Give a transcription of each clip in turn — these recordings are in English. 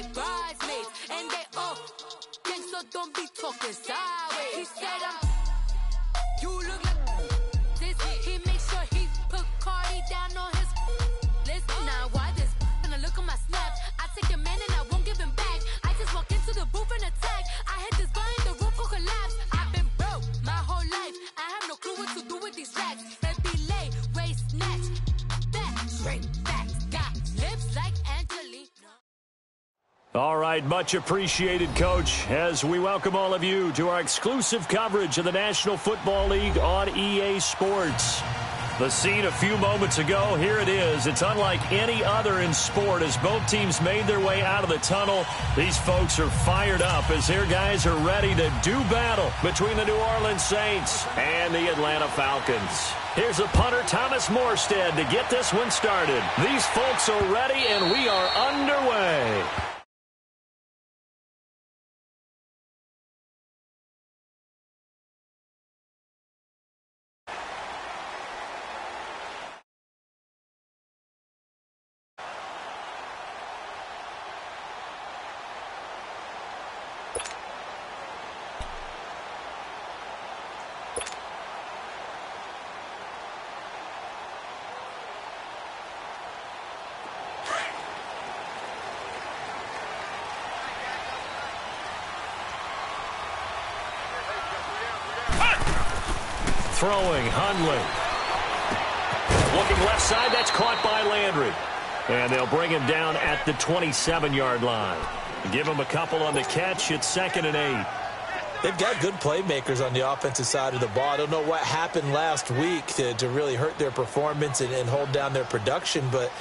like bridesmaids. And they all think so, don't be talking sideways. He said you look like this. He makes sure he put Cardi down on his list. Now why this? When I look at my snaps, I take your man and I won't give him back. I just walk into the booth and attack. I hit this button, the roof will collapse. I've been broke my whole life. I have no clue what to do with these racks. Baby lay, waist snatch, back, straight back. Got lips like Angelina. All right, much appreciated, Coach, as we welcome all of you to our exclusive coverage of the National Football League on EA Sports. The scene a few moments ago, here it is. It's unlike any other in sport as both teams made their way out of the tunnel. These folks are fired up as their guys are ready to do battle between the New Orleans Saints and the Atlanta Falcons. Here's a punter, Thomas Morstead, to get this one started. These folks are ready, and we are underway. Throwing, Hundley. Looking left side, that's caught by Landry. And they'll bring him down at the 27-yard line. Give him a couple on the catch. It's 2nd and 8. They've got good playmakers on the offensive side of the ball. I don't know what happened last week to really hurt their performance and hold down their production, but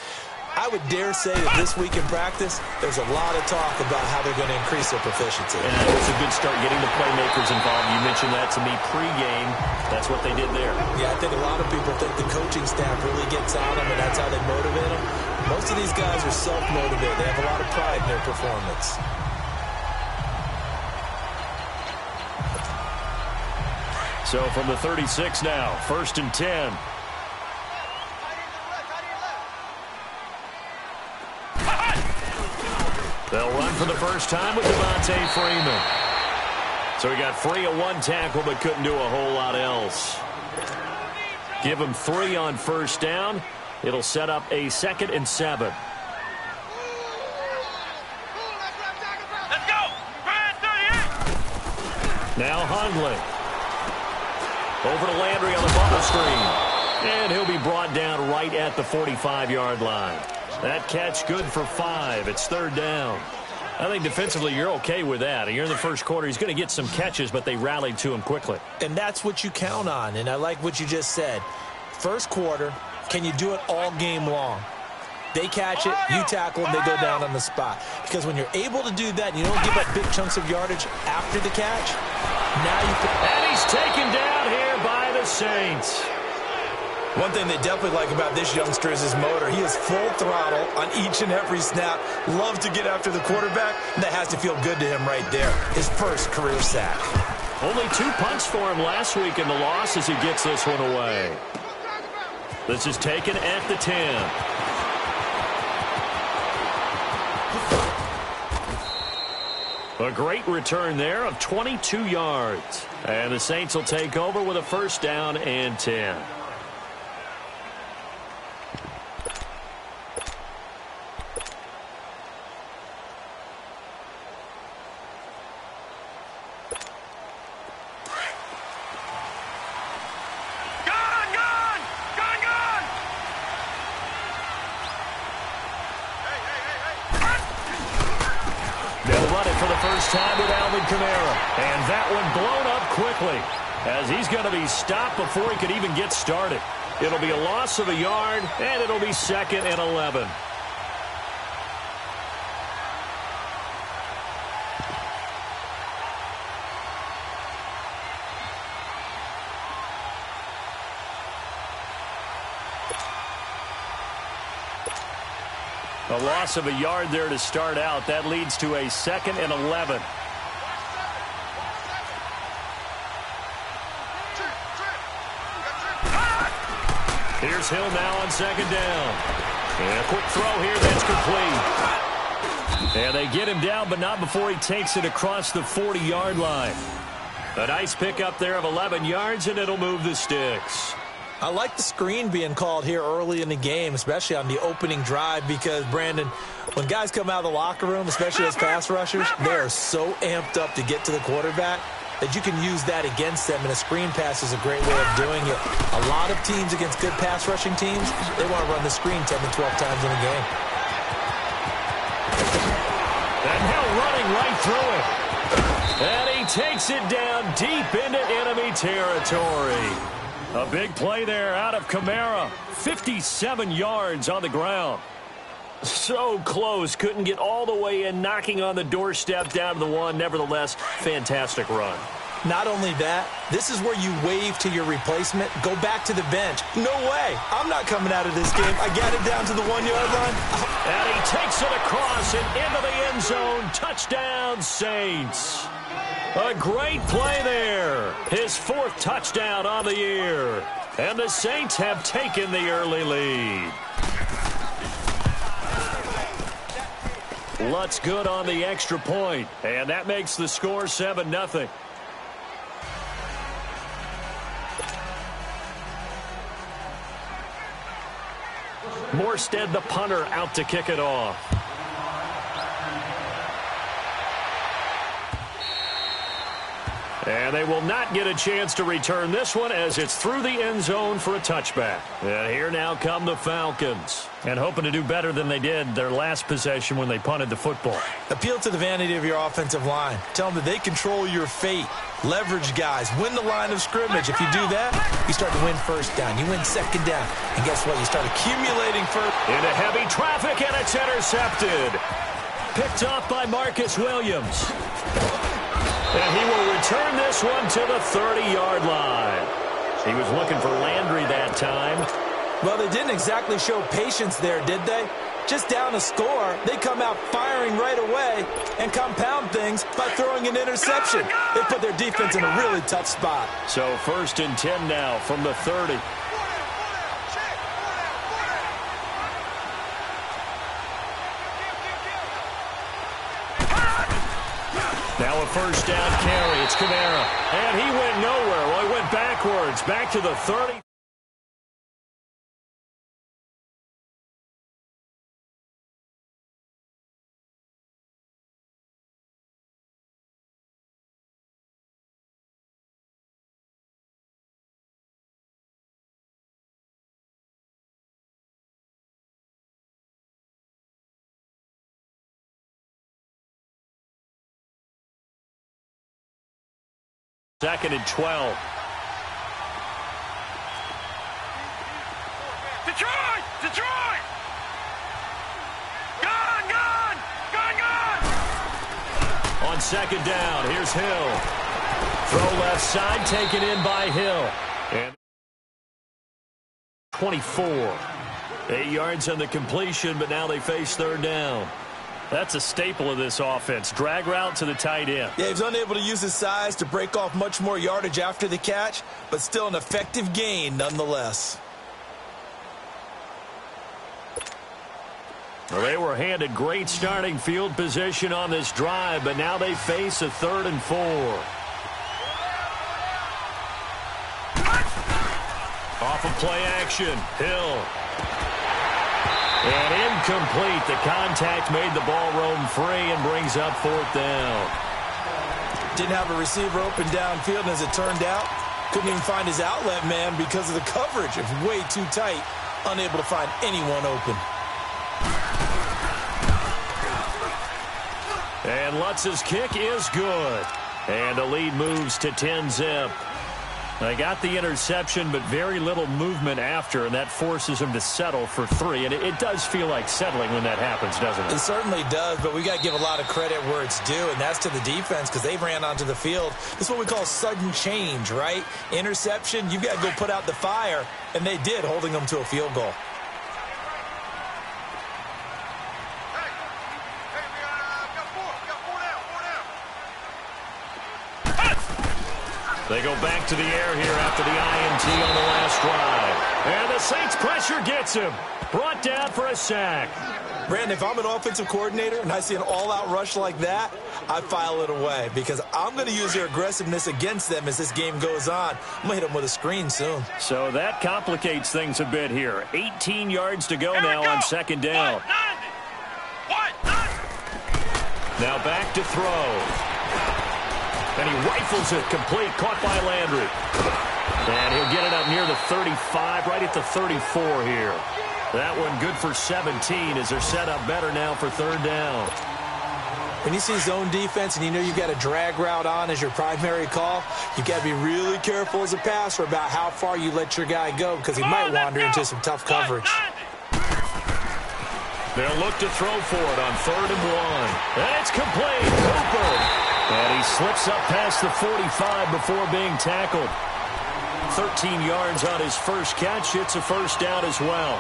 I would dare say that this week in practice, there's a lot of talk about how they're going to increase their proficiency. And it's a good start getting the playmakers involved. You mentioned that to me pregame. That's what they did there. Yeah, I think a lot of people think the coaching staff really gets on them, and that's how they motivate them. Most of these guys are self-motivated. They have a lot of pride in their performance. So from the 36 now, 1st and 10. They'll run for the first time with Devontae Freeman. So he got free of one tackle but couldn't do a whole lot else. Give him 3 on 1st down. It'll set up a 2nd and 7. Let's go! Now Hundley. Over to Landry on the bubble screen. And he'll be brought down right at the 45-yard line. That catch good for 5. It's 3rd down. I think defensively you're okay with that. You're in the first quarter. He's going to get some catches, but they rallied to him quickly. And that's what you count on, and I like what you just said. First quarter, can you do it all game long? They catch it, you tackle them, they go down on the spot. Because when you're able to do that and you don't give up big chunks of yardage after the catch, now you can... And he's taken down here by the Saints. One thing they definitely like about this youngster is his motor. He is full throttle on each and every snap. Loves to get after the quarterback. That has to feel good to him right there. His first career sack. Only 2 punts for him last week in the loss as he gets this one away. This is taken at the 10. A great return there of 22 yards. And the Saints will take over with a 1st down and 10. And that one blown up quickly as he's going to be stopped before he could even get started. It'll be a loss of a yard, and it'll be 2nd and 11. A loss of a yard there to start out. That leads to a 2nd and 11. Here's Hill now on 2nd down. And a quick throw here that's complete. And they get him down, but not before he takes it across the 40-yard line. A nice pickup there of 11 yards, and it'll move the sticks. I like the screen being called here early in the game, especially on the opening drive, because, Brandon, when guys come out of the locker room, especially as pass rushers, they are so amped up to get to the quarterback that you can use that against them, and a screen pass is a great way of doing it. A lot of teams against good pass rushing teams, they want to run the screen 10 to 12 times in a game. And Hill running right through it. And he takes it down deep into enemy territory. A big play there out of Kamara. 57 yards on the ground. So close. Couldn't get all the way in, knocking on the doorstep down to the one. Nevertheless, fantastic run. Not only that, this is where you wave to your replacement, go back to the bench. No way. I'm not coming out of this game. I got it down to the 1-yard line. And he takes it across and into the end zone. Touchdown, Saints. A great play there. His 4th touchdown on the year. And the Saints have taken the early lead. Lutz good on the extra point. And that makes the score 7-0. Morstead, the punter, out to kick it off. And they will not get a chance to return this one as it's through the end zone for a touchback. And here now come the Falcons. And hoping to do better than they did their last possession when they punted the football. Appeal to the vanity of your offensive line. Tell them that they control your fate. Leverage guys. Win the line of scrimmage. If you do that, you start to win first down. You win second down. And guess what? You start accumulating first. Into heavy traffic, and it's intercepted. Picked off by Marcus Williams. And he will return this one to the 30-yard line. He was looking for Landry that time. Well, they didn't exactly show patience there, did they? Just down a score, they come out firing right away and compound things by throwing an interception. They put their defense in a really tough spot. So 1st and 10 now from the 30. Now a first down carry. It's Kamara. And he went nowhere. Well, he went backwards. Back to the 30. Second and 12. Detroit! Detroit! Gone! Gone! Gone! Gone! On second down, here's Hill. Throw left side, taken in by Hill. And 24. 8 yards on the completion, but now they face 3rd down. That's a staple of this offense. Drag route to the tight end. Yeah, he's unable to use his size to break off much more yardage after the catch, but still an effective gain nonetheless. Well, they were handed great starting field position on this drive, but now they face a 3rd and 4. Off of play action, Hill. And incomplete. The contact made the ball roam free and brings up 4th down. Didn't have a receiver open downfield, and as it turned out, couldn't even find his outlet man because of the coverage. It was way too tight, unable to find anyone open. And Lutz's kick is good. And the lead moves to 10-zip. They got the interception, but very little movement after, and that forces him to settle for 3. And it does feel like settling when that happens, doesn't it? It certainly does, but we got to give a lot of credit where it's due, and that's to the defense because they ran onto the field. This is what we call sudden change, right? Interception, you've got to go put out the fire, and they did, holding them to a field goal. They go back to the air here after the INT on the last drive. And the Saints pressure gets him. Brought down for a sack. Brandon, if I'm an offensive coordinator and I see an all-out rush like that, I file it away because I'm going to use their aggressiveness against them as this game goes on. I'm going to hit them with a screen soon. So that complicates things a bit here. 18 yards to go now on second down. Now back to throw. And he rifles it complete, caught by Landry. And he'll get it up near the 35, right at the 34 here. That one good for 17 as they're set up better now for third down. When you see zone defense and you know you've got a drag route on as your primary call, you've got to be really careful as a passer about how far you let your guy go because he might wander into some tough coverage. They'll look to throw for it on 3rd and 1. And it's complete. Cooper. And he slips up past the 45 before being tackled. 13 yards on his first catch. It's a first down as well.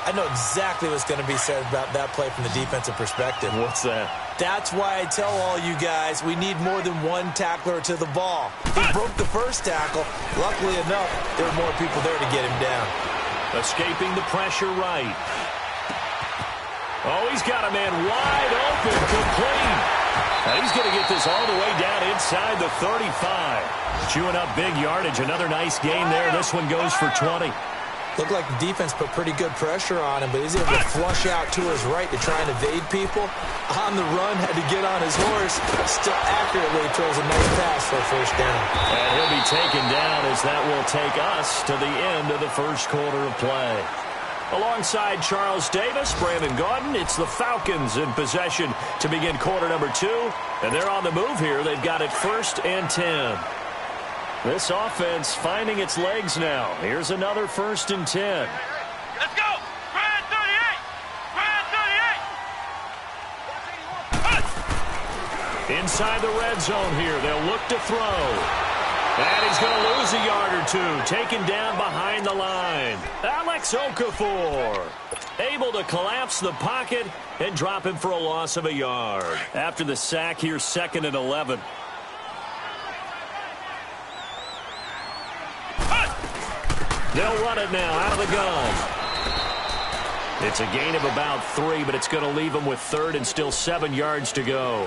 I know exactly what's going to be said about that play from the defensive perspective. What's that? That's why I tell all you guys we need more than one tackler to the ball. He broke the first tackle. Luckily enough, there were more people there to get him down. Escaping the pressure right. Oh, he's got a man wide open, complete. And he's going to get this all the way down inside the 35. Chewing up big yardage. Another nice gain there. This one goes for 20. Looked like the defense put pretty good pressure on him, but he's able to flush out to his right to try and evade people. On the run, had to get on his horse. Still accurately throws a nice pass for a first down. And he'll be taken down as that will take us to the end of the first quarter of play. Alongside Charles Davis, Brandon Gaudin, it's the Falcons in possession to begin quarter number 2. And they're on the move here. They've got it 1st and 10. This offense finding its legs now. Here's another 1st and 10. Let's go! Brand 38! Brand 38! Inside the red zone here. They'll look to throw. And he's going to lose a yard or two. Taken down behind the line. Alex Okafor able to collapse the pocket and drop him for a loss of a yard. After the sack here, 2nd and 11. They'll run it now out of the gun. It's a gain of about 3, but it's going to leave them with 3rd and still 7 yards to go.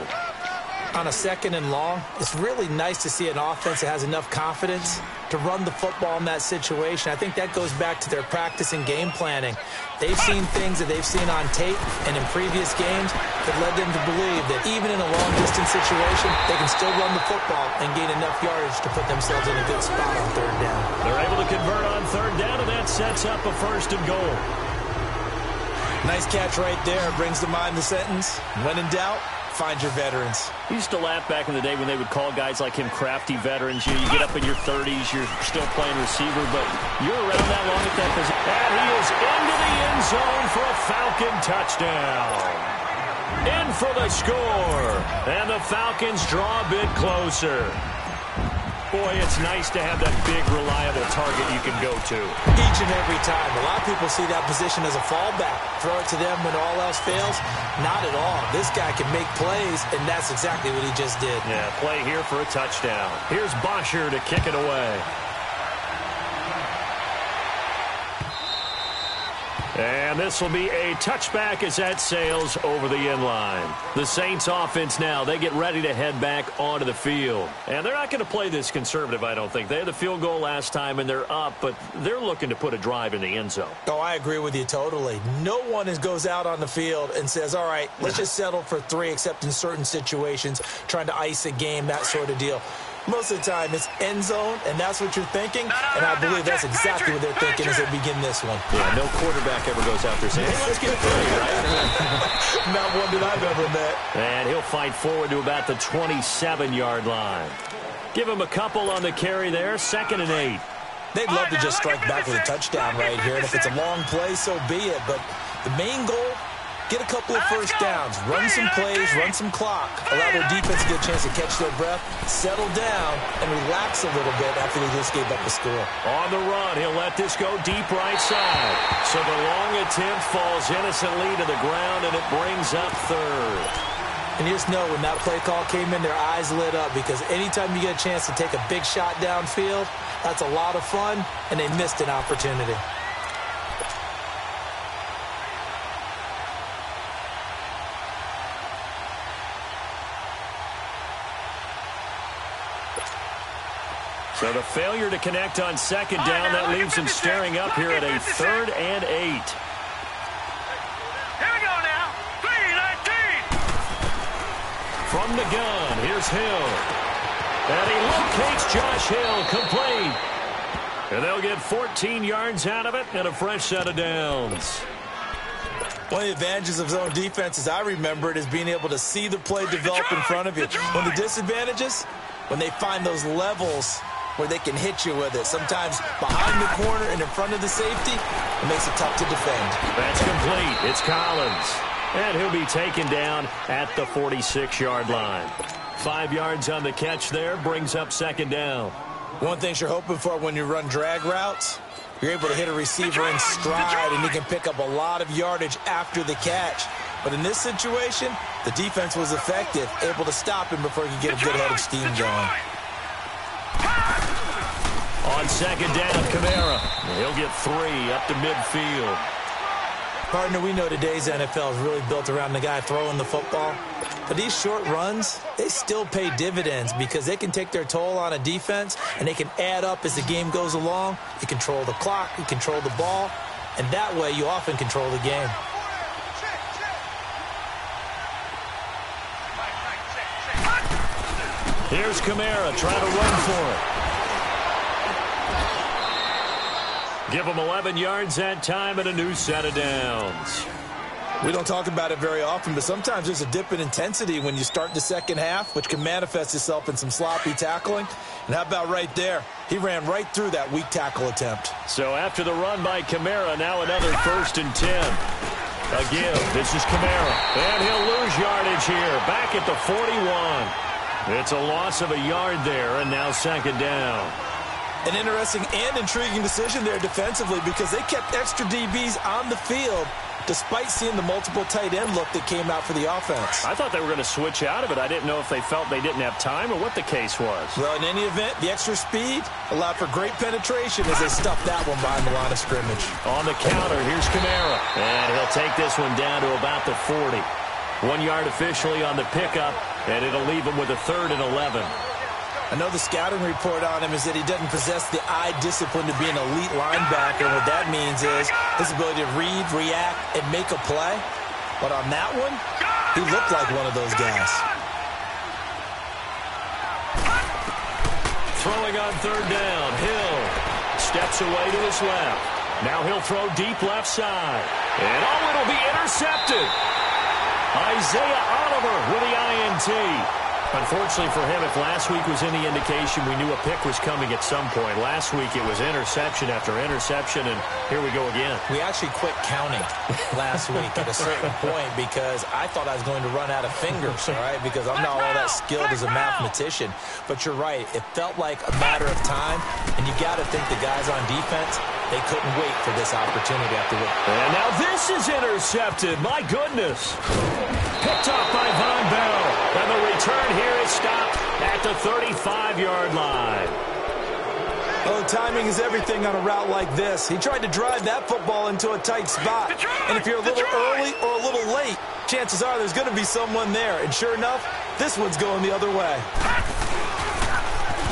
On a 2nd and long, it's really nice to see an offense that has enough confidence to run the football in that situation. I think that goes back to their practice and game planning. They've seen things that they've seen on tape and in previous games that led them to believe that even in a long-distance situation, they can still run the football and gain enough yardage to put themselves in a good spot on 3rd down. They're able to convert on 3rd down, and that sets up a 1st and goal. Nice catch right there. Brings to mind the sentence, when in doubt, find your veterans. We used to laugh back in the day when they would call guys like him crafty veterans. You get up in your 30s, you're still playing receiver, but you're around that long at that position. And he is into the end zone for a Falcon touchdown. In for the score. And the Falcons draw a bit closer. Boy, it's nice to have that big, reliable target you can go to. Each and every time. A lot of people see that position as a fallback. Throw it to them when all else fails. Not at all. This guy can make plays, and that's exactly what he just did. Yeah, play here for a touchdown. Here's Bosher to kick it away. And this will be a touchback as that sails over the end line. The Saints offense now, they get ready to head back onto the field. And they're not going to play this conservative, I don't think. They had the field goal last time, and they're up, but they're looking to put a drive in the end zone. Oh, I agree with you totally. No one goes out on the field and says, all right, let's just settle for 3, except in certain situations, trying to ice a game, that sort of deal. Most of the time, it's end zone, and that's what you're thinking, and I believe that's exactly what they're thinking as they begin this one. Yeah, no quarterback ever goes out there saying, hey, let's get 3, right? Not one that I've ever met. And he'll fight forward to about the 27-yard line. Give him a couple on the carry there, 2nd and 8. They'd love to just strike back with a touchdown right here, and if it's a long play, so be it. But the main goal, get a couple of first downs, run some plays, run some clock, allow their defense to get a chance to catch their breath, settle down, and relax a little bit after they just gave up the score. On the run, he'll let this go deep right side. So the long attempt falls innocently to the ground, and it brings up 3rd. And you just know when that play call came in, their eyes lit up, because anytime you get a chance to take a big shot downfield, that's a lot of fun, and they missed an opportunity. So the failure to connect on second down, that leaves him staring up here at a 3rd and 8. Here we go now. 3-19. From the gun, here's Hill. And he locates Josh Hill, complete. And they'll get 14 yards out of it and a fresh set of downs. One of the advantages of zone defense, as I remember it, is being able to see the play develop in front of you. One of the disadvantages, when they find those levels where they can hit you with it. Sometimes behind the corner and in front of the safety, it makes it tough to defend. That's complete. It's Collins. And he'll be taken down at the 46-yard line. 5 yards on the catch there, brings up second down. One thing you're hoping for when you run drag routes, you're able to hit a receiver in stride, and he can pick up a lot of yardage after the catch. But in this situation, the defense was effective, able to stop him before he could get a good head of steam going. On second down, Kamara. He'll get 3 up to midfield. Partner, we know today's NFL is really built around the guy throwing the football. But these short runs, they still pay dividends because they can take their toll on a defense, and they can add up as the game goes along. You control the clock, you control the ball, and that way you often control the game. Here's Kamara trying to run for it. Give him 11 yards that time and a new set of downs. We don't talk about it very often, but sometimes there's a dip in intensity when you start the second half, which can manifest itself in some sloppy tackling. And how about right there? He ran right through that weak tackle attempt. So after the run by Kamara, now another 1st and 10. A give. This is Kamara. And he'll lose yardage here. Back at the 41. It's a loss of a yard there, and now second down. An interesting and intriguing decision there defensively because they kept extra DBs on the field despite seeing the multiple tight end look that came out for the offense. I thought they were going to switch out of it. I didn't know if they felt they didn't have time or what the case was. Well, in any event, the extra speed allowed for great penetration as they stuffed that one behind the line of scrimmage. On the counter, here's Kamara. And he'll take this one down to about the 40. 1 yard officially on the pickup, and it'll leave him with a 3rd and 11. I know the scouting report on him is that he doesn't possess the eye discipline to be an elite linebacker. And what that means is his ability to read, react, and make a play. But on that one, he looked like one of those guys. Throwing on 3rd down, Hill steps away to his left. Now he'll throw deep left side. And it'll be intercepted. Isaiah Oliver with the INT. Unfortunately for him, if last week was any indication, we knew a pick was coming at some point. Last week it was interception after interception, and here we go again. We actually quit counting last week at a certain point because I thought I was going to run out of fingers, all right, because I'm not all that skilled as a mathematician. But you're right. It felt like a matter of time, and you got to think the guys on defense, they couldn't wait for this opportunity after the. And now this is intercepted. My goodness. Picked off by Von Bell. And the return here is stopped at the 35-yard line. Oh, timing is everything on a route like this. He tried to drive that football into a tight spot. And if you're a little early or a little late, chances are there's going to be someone there. And sure enough, this one's going the other way.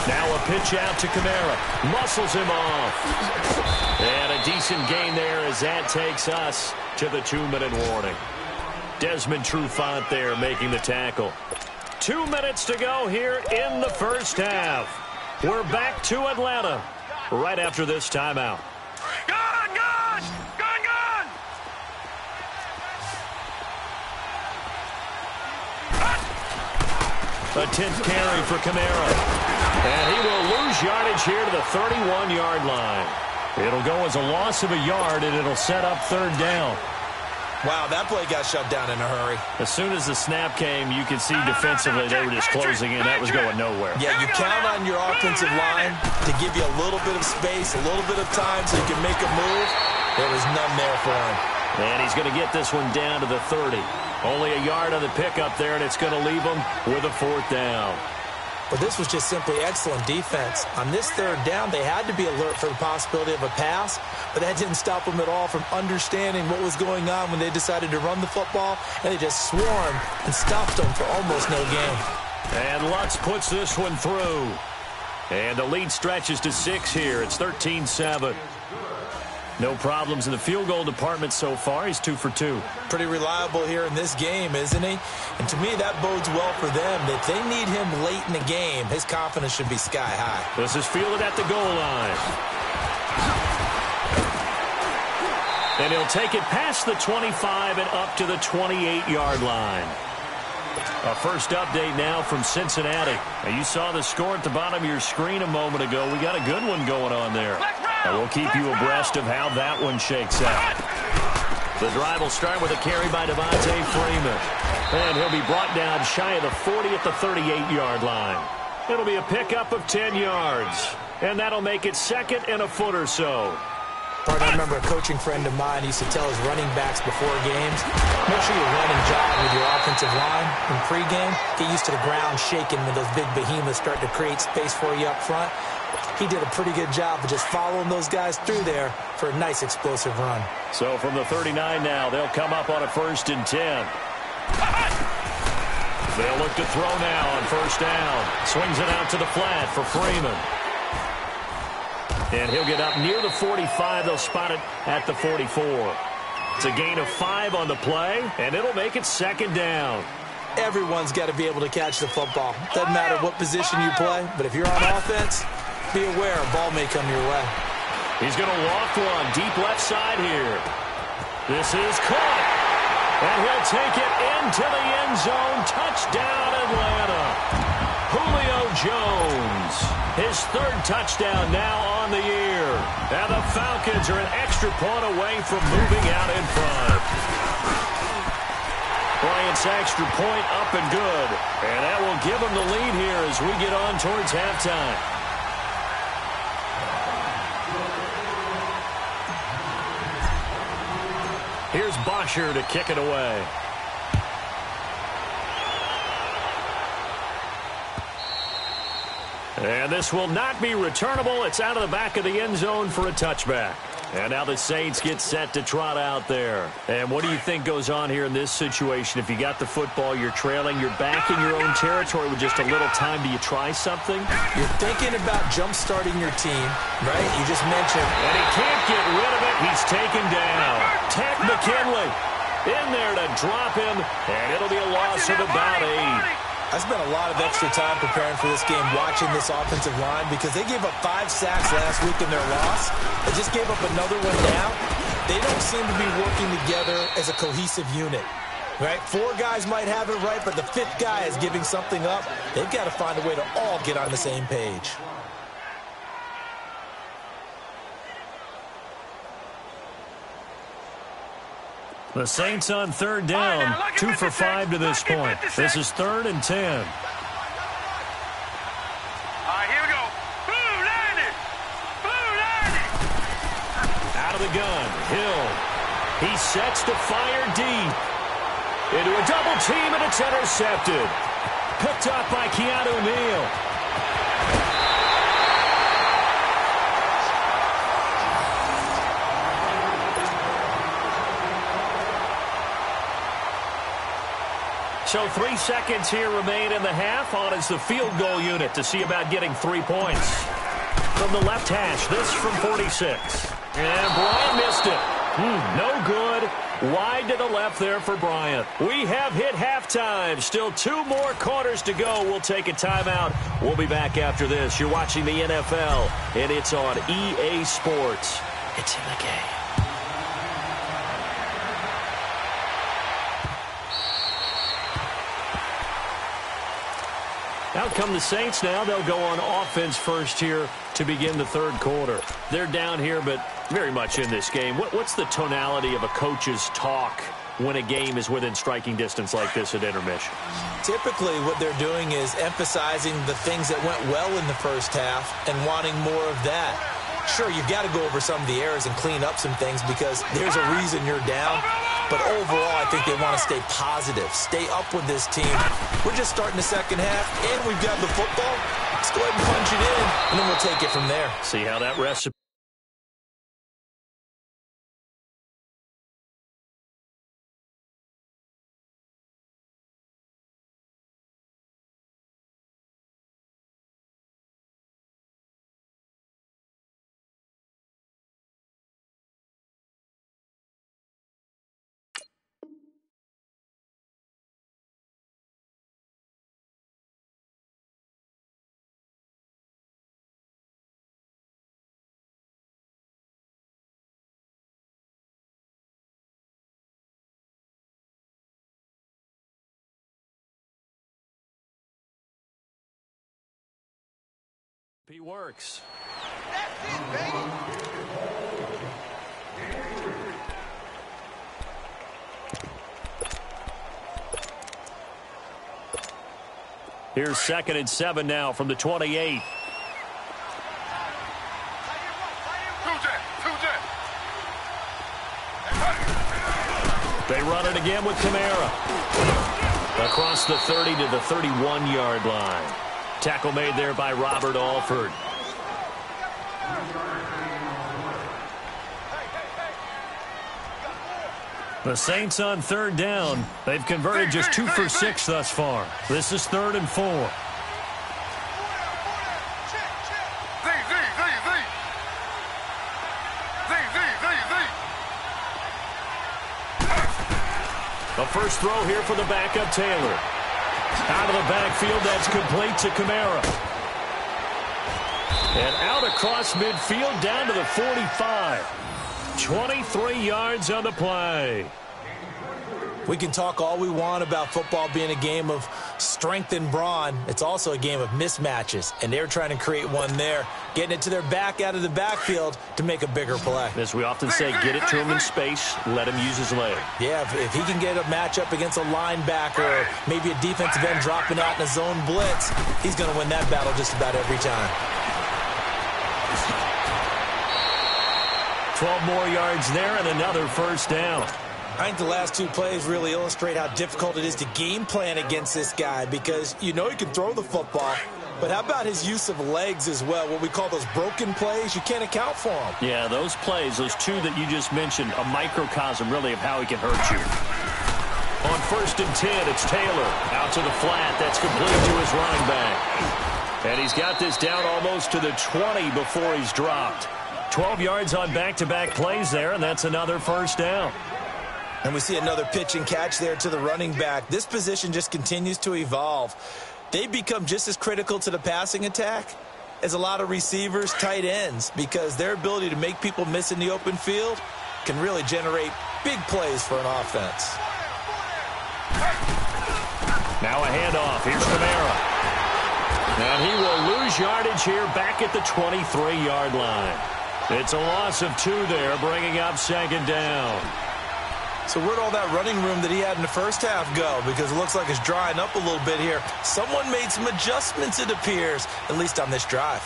Now a pitch out to Kamara. Muscles him off. And a decent gain there as that takes us to the 2-minute warning. Desmond Trufant there making the tackle. 2 minutes to go here in the first half. We're back to Atlanta right after this timeout. Gun! Gun! Gun! Gun! A 10th carry for Kamara. And he will lose yardage here to the 31-yard line. It'll go as a loss of a yard, and it'll set up 3rd down. Wow, that play got shut down in a hurry. As soon as the snap came, you could see defensively they were just closing in. That was going nowhere. Yeah, you count on your offensive line to give you a little bit of space, a little bit of time so you can make a move. There was none there for him. And he's going to get this one down to the 30. Only a yard on the pickup there, and it's going to leave him with a 4th down. But this was just simply excellent defense. On this 3rd down, they had to be alert for the possibility of a pass, but that didn't stop them at all from understanding what was going on when they decided to run the football, and they just swarmed and stopped them for almost no gain. And Lutz puts this one through. And the lead stretches to 6 here. It's 13-7. No problems in the field goal department so far. He's 2 for 2. Pretty reliable here in this game, isn't he? And to me, that bodes well for them. If they need him late in the game, his confidence should be sky high. This is fielded at the goal line. And he'll take it past the 25 and up to the 28-yard line. A first update now from Cincinnati. Now, you saw the score at the bottom of your screen a moment ago. We got a good one going on there. And we'll keep you abreast of how that one shakes out. The drive will start with a carry by Devontae Freeman. And he'll be brought down shy of the 40 at the 38-yard line. It'll be a pickup of 10 yards. And that'll make it second and a foot or so. I remember a coaching friend of mine used to tell his running backs before games, make sure you run and jog with your offensive line in pregame. Get used to the ground shaking when those big behemoths start to create space for you up front. He did a pretty good job of just following those guys through there for a nice explosive run. So from the 39 now, they'll come up on a 1st and 10. They'll look to throw now on 1st down. Swings it out to the flat for Freeman. And he'll get up near the 45. They'll spot it at the 44. It's a gain of 5 on the play, and it'll make it 2nd down. Everyone's got to be able to catch the football. Doesn't matter what position you play, but if you're on offense, be aware a ball may come your way. He's going to loft one deep left side here. This is caught. And he'll take it into the end zone. Touchdown, Atlanta. Julio Jones, his 3rd touchdown now on the year. And the Falcons are an extra point away from moving out in front. Bryant's extra point up and good. And that will give them the lead here as we get on towards halftime. Here's Bosher to kick it away. And this will not be returnable. It's out of the back of the end zone for a touchback. And now the Saints get set to trot out there. And what do you think goes on here in this situation? If you got the football, you're trailing, you're back in your own territory with just a little time. Do you try something? You're thinking about jump-starting your team, right? You just mentioned. And he can't get rid of it. He's taken down. Ted McKinley in there to drop him. And it'll be a loss of about 8. I spent a lot of extra time preparing for this game watching this offensive line because they gave up 5 sacks last week in their loss. They just gave up another one now. They don't seem to be working together as a cohesive unit, right? 4 guys might have it right, but the 5th guy is giving something up. They've got to find a way to all get on the same page. The Saints on 3rd down, 2 for 5 to this point. This is 3rd and 10. All right, here we go. Blue landed. Blue landed. Out of the gun, Hill. He sets to fire deep. Into a double team, and it's intercepted. Picked up by Keanu Neal. So 3 seconds here remain in the half. On is the field goal unit to see about getting 3 points. From the left hash, this from 46. And Bryant missed it. No good. Wide to the left there for Bryant. We have hit halftime. Still 2 more quarters to go. We'll take a timeout. We'll be back after this. You're watching the NFL, and it's on EA Sports. It's in the game. Out come the Saints now. They'll go on offense first here to begin the 3rd quarter. They're down here, but very much in this game. What's the tonality of a coach's talk when a game is within striking distance like this at intermission? Typically, what they're doing is emphasizing the things that went well in the first half and wanting more of that. Sure, you've got to go over some of the errors and clean up some things because there's a reason you're down. But overall, I think they want to stay positive, stay up with this team. We're just starting the second half, and we've got the football. Let's go ahead and punch it in, and then we'll take it from there. See how that recipe He works. That's it, baby. Here's 2nd and 7 now from the 28. They run it again with Kamara. Across the 30 to the 31-yard line. Tackle made there by Robert Alford. The Saints on 3rd down. They've converted just 2 for 6 thus far. This is 3rd and 4. The first throw here for the backup Taylor. Out of the backfield, that's complete to Kamara. And out across midfield down to the 45. 23 yards on the play. We can talk all we want about football being a game of strength and brawn. It's also a game of mismatches, and they're trying to create one there, getting it to their back out of the backfield to make a bigger play. As we often say, get it to him in space, let him use his leg. Yeah, if he can get a matchup against a linebacker or maybe a defensive end dropping out in a zone blitz, he's going to win that battle just about every time. 12 more yards there and another first down. I think the last 2 plays really illustrate how difficult it is to game plan against this guy because you know he can throw the football, but how about his use of legs as well? What we call those broken plays, you can't account for them. Yeah, those plays, those 2 that you just mentioned, a microcosm really of how he can hurt you. On 1st and 10, it's Taylor. Out to the flat, that's complete to his running back. And he's got this down almost to the 20 before he's dropped. 12 yards on back-to-back plays there, and that's another first down. And we see another pitch and catch there to the running back. This position just continues to evolve. They become just as critical to the passing attack as a lot of receivers, tight ends, because their ability to make people miss in the open field can really generate big plays for an offense. Now a handoff. Here's Kamara. And he will lose yardage here back at the 23-yard line. It's a loss of 2 there, bringing up 2nd down. So where'd all that running room that he had in the first half go? Because it looks like it's drying up a little bit here. Someone made some adjustments, it appears, at least on this drive.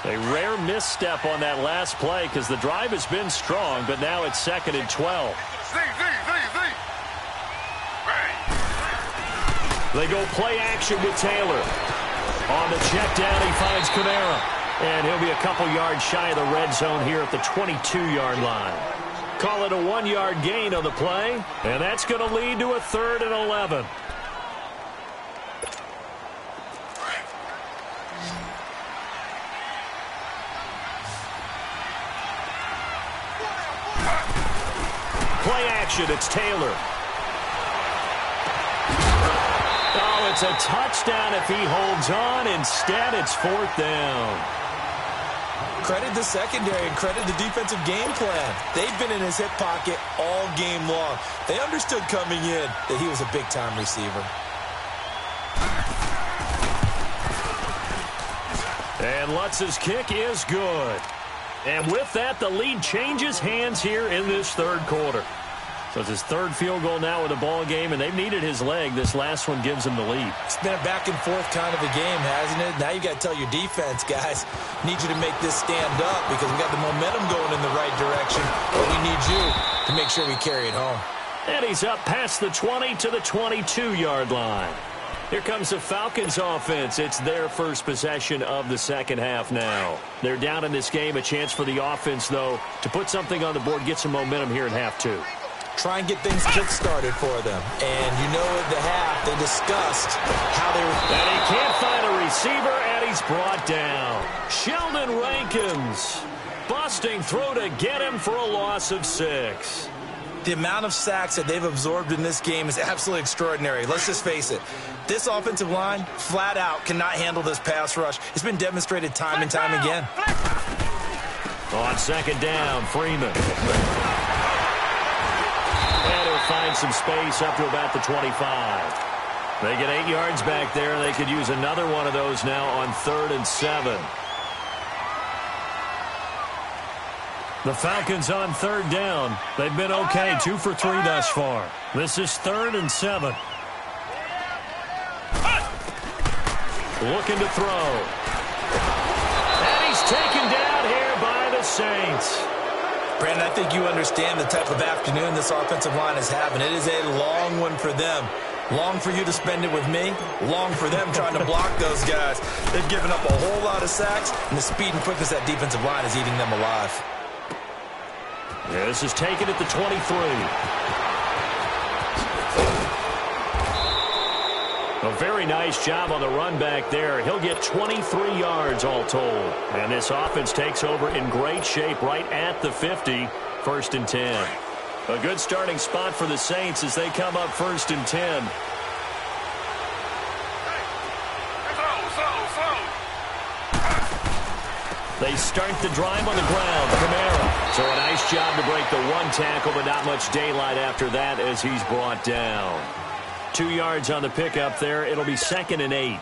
A rare misstep on that last play because the drive has been strong, but now it's 2nd and 12. They go play action with Taylor. On the check down, he finds Kamara. And he'll be a couple yards shy of the red zone here at the 22-yard line. Call it a 1-yard gain on the play, and that's going to lead to a 3rd and 11. Play action, it's Taylor. Oh, it's a touchdown if he holds on. Instead, it's 4th down. Credit the secondary and credit the defensive game plan. They've been in his hip pocket all game long. They understood coming in that he was a big-time receiver. And Lutz's kick is good. And with that, the lead changes hands here in this 3rd quarter. So it's his 3rd field goal now with a ball game, and they've needed his leg. This last one gives him the lead. It's been a back-and-forth kind of a game, hasn't it? Now you got to tell your defense, guys, need you to make this stand up because we got the momentum going in the right direction, but we need you to make sure we carry it home. And he's up past the 20 to the 22-yard line. Here comes the Falcons offense. It's their first possession of the second half now. They're down in this game. A chance for the offense, though, to put something on the board, get some momentum here in half 2. Try and get things kick-started for them. And you know at the half, they discussed how they were... And he can't find a receiver, and he's brought down. Sheldon Rankins busting through to get him for a loss of 6. The amount of sacks that they've absorbed in this game is absolutely extraordinary. Let's just face it. This offensive line, flat out, cannot handle this pass rush. It's been demonstrated time and time again. On 2nd down, Freeman. And he'll find some space up to about the 25. They get 8 yards back there, and they could use another one of those now on 3rd and 7. The Falcons on 3rd down. They've been okay, 2 for 3 thus far. This is 3rd and 7. Looking to throw. And he's taken down here by the Saints. Brandon, I think you understand the type of afternoon this offensive line is having. It is a long one for them. Long for you to spend it with me. Long for them trying to block those guys. They've given up a whole lot of sacks, and the speed and quickness of that defensive line is eating them alive. Yeah, this is taken at the 23. A very nice job on the run back there. He'll get 23 yards all told. And this offense takes over in great shape right at the 50, 1st and 10. A good starting spot for the Saints as they come up 1st and 10. They start the drive on the ground. Kamara. So a nice job to break the 1 tackle, but not much daylight after that as he's brought down. 2 yards on the pickup there. It'll be 2nd and 8.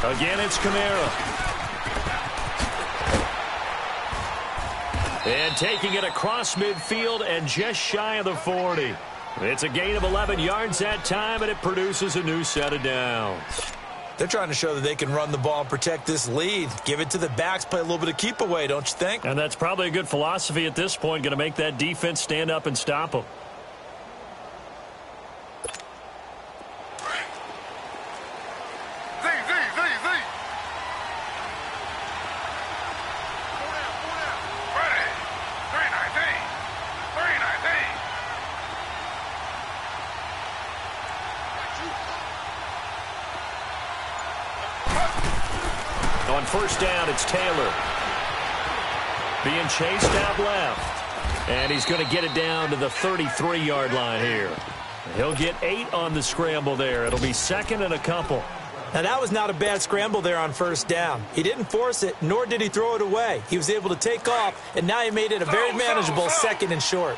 Again, it's Kamara. And taking it across midfield and just shy of the 40. It's a gain of 11 yards that time, and it produces a new set of downs. They're trying to show that they can run the ball and protect this lead. Give it to the backs, play a little bit of keep away, don't you think? And that's probably a good philosophy at this point, going to make that defense stand up and stop them. On 1st down, it's Taylor. Being chased out left. And he's going to get it down to the 33-yard line here. He'll get 8 on the scramble there. It'll be 2nd and a couple. Now, that was not a bad scramble there on 1st down. He didn't force it, nor did he throw it away. He was able to take off, and now he made it a very manageable 2nd and short.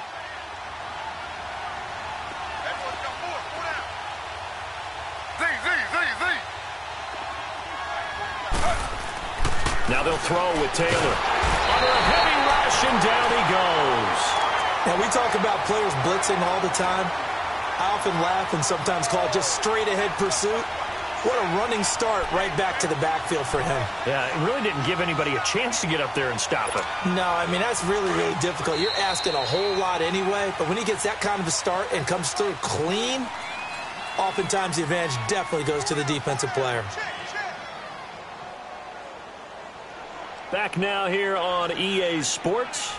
Now they'll throw with Taylor. Under a heavy rush, and down he goes. Now, we talk about players blitzing all the time. I often laugh and sometimes call it just straight-ahead pursuit. What a running start right back to the backfield for him. Yeah, it really didn't give anybody a chance to get up there and stop it. No, I mean, that's really, really difficult. You're asking a whole lot anyway, but when he gets that kind of a start and comes through clean, oftentimes the advantage definitely goes to the defensive player. Back now here on EA Sports.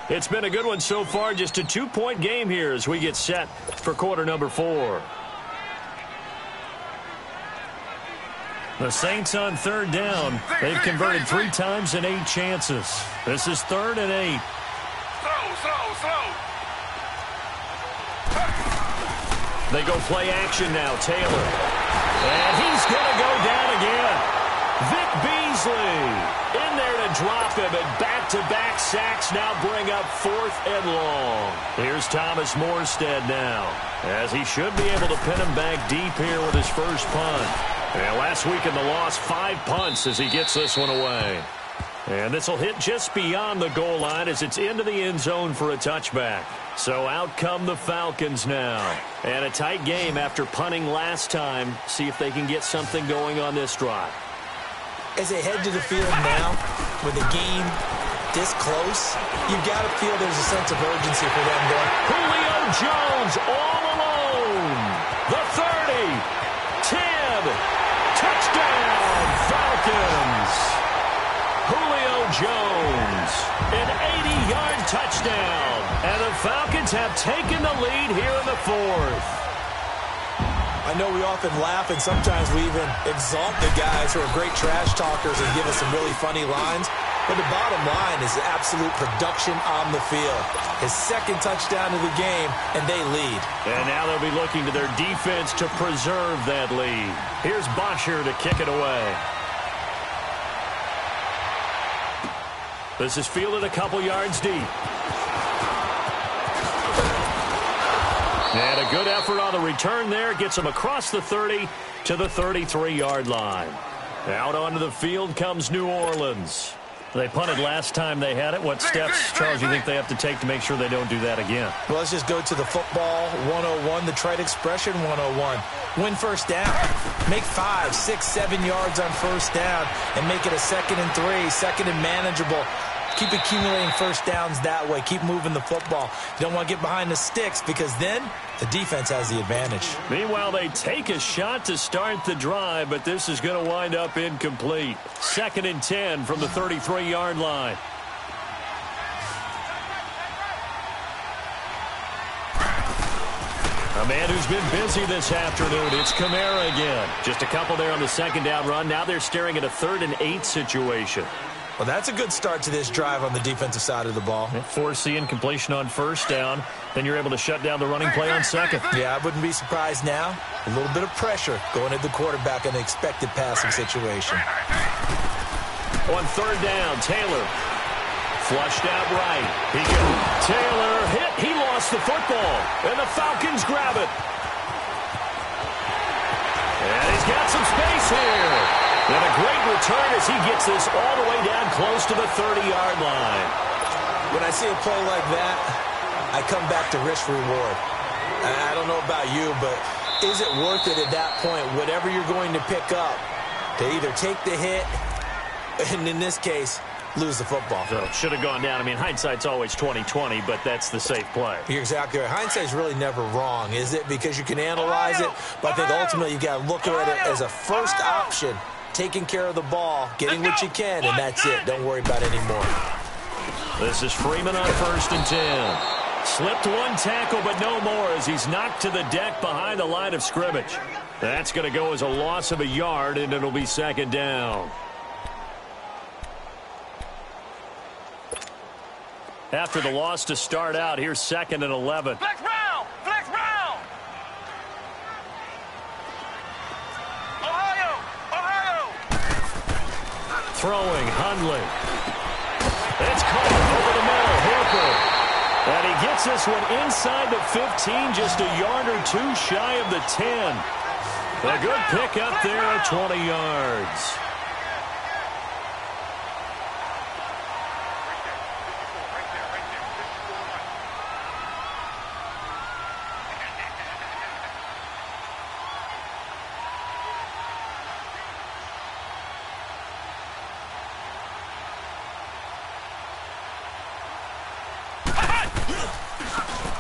It's been a good one so far. Just a 2-point game here as we get set for quarter number 4. The Saints on 3rd down. They've converted 3 times in 8 chances. This is 3rd and 8. Slow. They go play action now. Taylor. And he's going to go down again. Vic Beasley in there to drop him, and back-to-back sacks now bring up 4th and long. Here's Thomas Morstead now, as he should be able to pin him back deep here with his first punt. And last week in the loss, 5 punts as he gets this one away. And this will hit just beyond the goal line as it's into the end zone for a touchback. So out come the Falcons now. And a tight game after punting last time. See if they can get something going on this drive. As they head to the field now, with the game this close, you've got to feel there's a sense of urgency for them going. Julio Jones all alone. The 30, 10, touchdown, Falcons. Julio Jones, an 80-yard touchdown. And the Falcons have taken the lead here in the 4th. I know we often laugh, and sometimes we even exalt the guys who are great trash talkers and give us some really funny lines. But the bottom line is absolute production on the field. His 2nd touchdown of the game, and they lead. And now they'll be looking to their defense to preserve that lead. Here's Bosher to kick it away. This is fielded a couple yards deep. And a good effort on the return there. Gets him across the 30 to the 33-yard line. Out onto the field comes New Orleans. They punted last time they had it. What steps, Charles, you think they have to take to make sure they don't do that again? Well, let's just go to the football 101, the trite expression 101. Win first down. Make 5, 6, 7 yards on first down and make it a 2nd and 3, 2nd and manageable. Keep accumulating first downs that way. Keep moving the football. You don't want to get behind the sticks because then the defense has the advantage. Meanwhile, they take a shot to start the drive, but this is going to wind up incomplete. 2nd and 10 from the 33-yard line. A man who's been busy this afternoon. It's Kamara again. Just a couple there on the 2nd down run. Now they're staring at a 3rd and 8 situation. Well, that's a good start to this drive on the defensive side of the ball. Forcing completion on first down. Then you're able to shut down the running play on 2nd. Yeah, I wouldn't be surprised now. A little bit of pressure going at the quarterback in an expected passing situation. On 3rd down, Taylor. Flushed out right. He goes. Taylor hit. He lost the football. And the Falcons grab it. And he's got some space here. And a great return as he gets this all the way down close to the 30-yard line. When I see a play like that, I come back to risk reward. I don't know about you, but is it worth it at that point, whatever you're going to pick up, to either take the hit, and in this case, lose the football? So should have gone down. I mean, hindsight's always 20/20, but that's the safe play. You're exactly right. Hindsight's really never wrong, is it? Because you can analyze it, but I think ultimately you got to look at it as a first option. Taking care of the ball, getting what you can, and that's it. Don't worry about it anymore. This is Freeman on 1st and 10. Slipped one tackle, but no more as he's knocked to the deck behind the line of scrimmage. That's going to go as a loss of a yard, and it'll be 2nd down. After the loss to start out, here's 2nd and 11. Flex round! Flex round! Throwing, Hundley. It's caught over the middle, Hooper. And he gets this one inside the 15, just a yard or two shy of the 10. A good pick up there at 20 yards.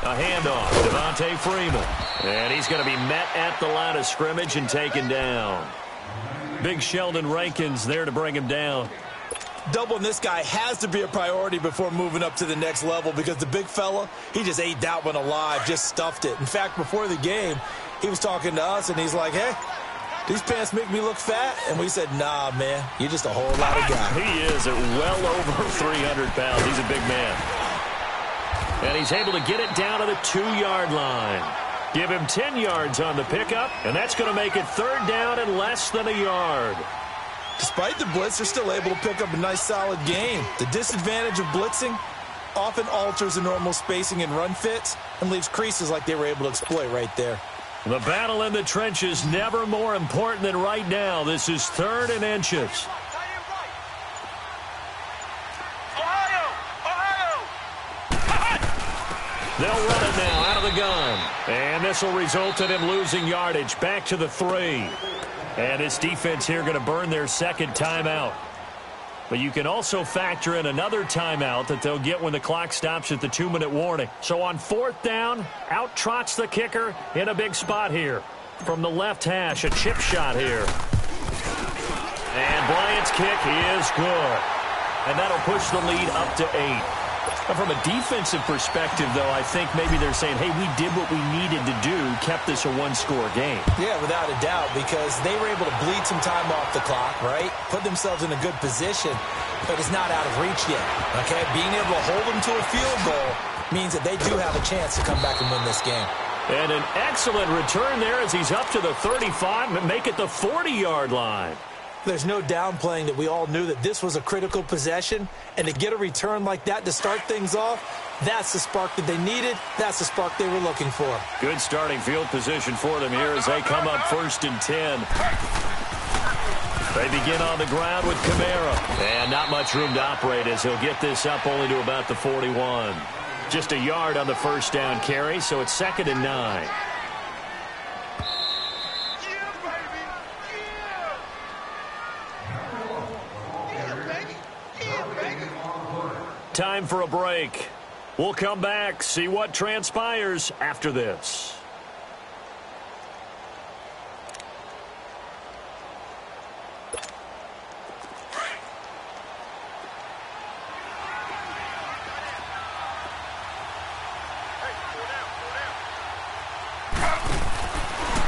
A handoff, Devontae Freeman. And he's going to be met at the line of scrimmage and taken down. Big Sheldon Rankins there to bring him down. Doubling this guy has to be a priority before moving up to the next level because the big fella, he just ate that one alive, just stuffed it. In fact, before the game, he was talking to us, and he's like, hey, these pants make me look fat? And we said, nah, man, you're just a whole lot of guy. He is at well over 300 pounds. He's a big man. And he's able to get it down to the 2-yard line. Give him 10 yards on the pickup, and that's going to make it 3rd down and less than a yard. Despite the blitz, they're still able to pick up a nice, solid game. The disadvantage of blitzing often alters the normal spacing and run fits and leaves creases like they were able to exploit right there. The battle in the trenches never more important than right now. This is 3rd and inches. They'll run it now out of the gun. And this will result in him losing yardage back to the 3. And this defense here going to burn their 2nd timeout. But you can also factor in another timeout that they'll get when the clock stops at the 2-minute warning. So on 4th down, out trots the kicker in a big spot here. From the left hash, a chip shot here. And Bryant's kick is good. And that'll push the lead up to 8. From a defensive perspective, though, I think maybe they're saying, hey, we did what we needed to do, kept this a 1-score game. Yeah, without a doubt, because they were able to bleed some time off the clock, right? Put themselves in a good position, but it's not out of reach yet, okay? Being able to hold them to a field goal means that they do have a chance to come back and win this game. And an excellent return there as he's up to the 35 and make it the 40-yard line. There's no downplaying that we all knew that this was a critical possession, and to get a return like that to start things off, that's the spark that they needed. That's the spark they were looking for. Good starting field position for them here as they come up 1st and 10. They begin on the ground with Kamara. And not much room to operate as he'll get this up only to about the 41. Just a yard on the first down carry, so it's 2nd and 9. Time for a break. We'll come back, see what transpires after this.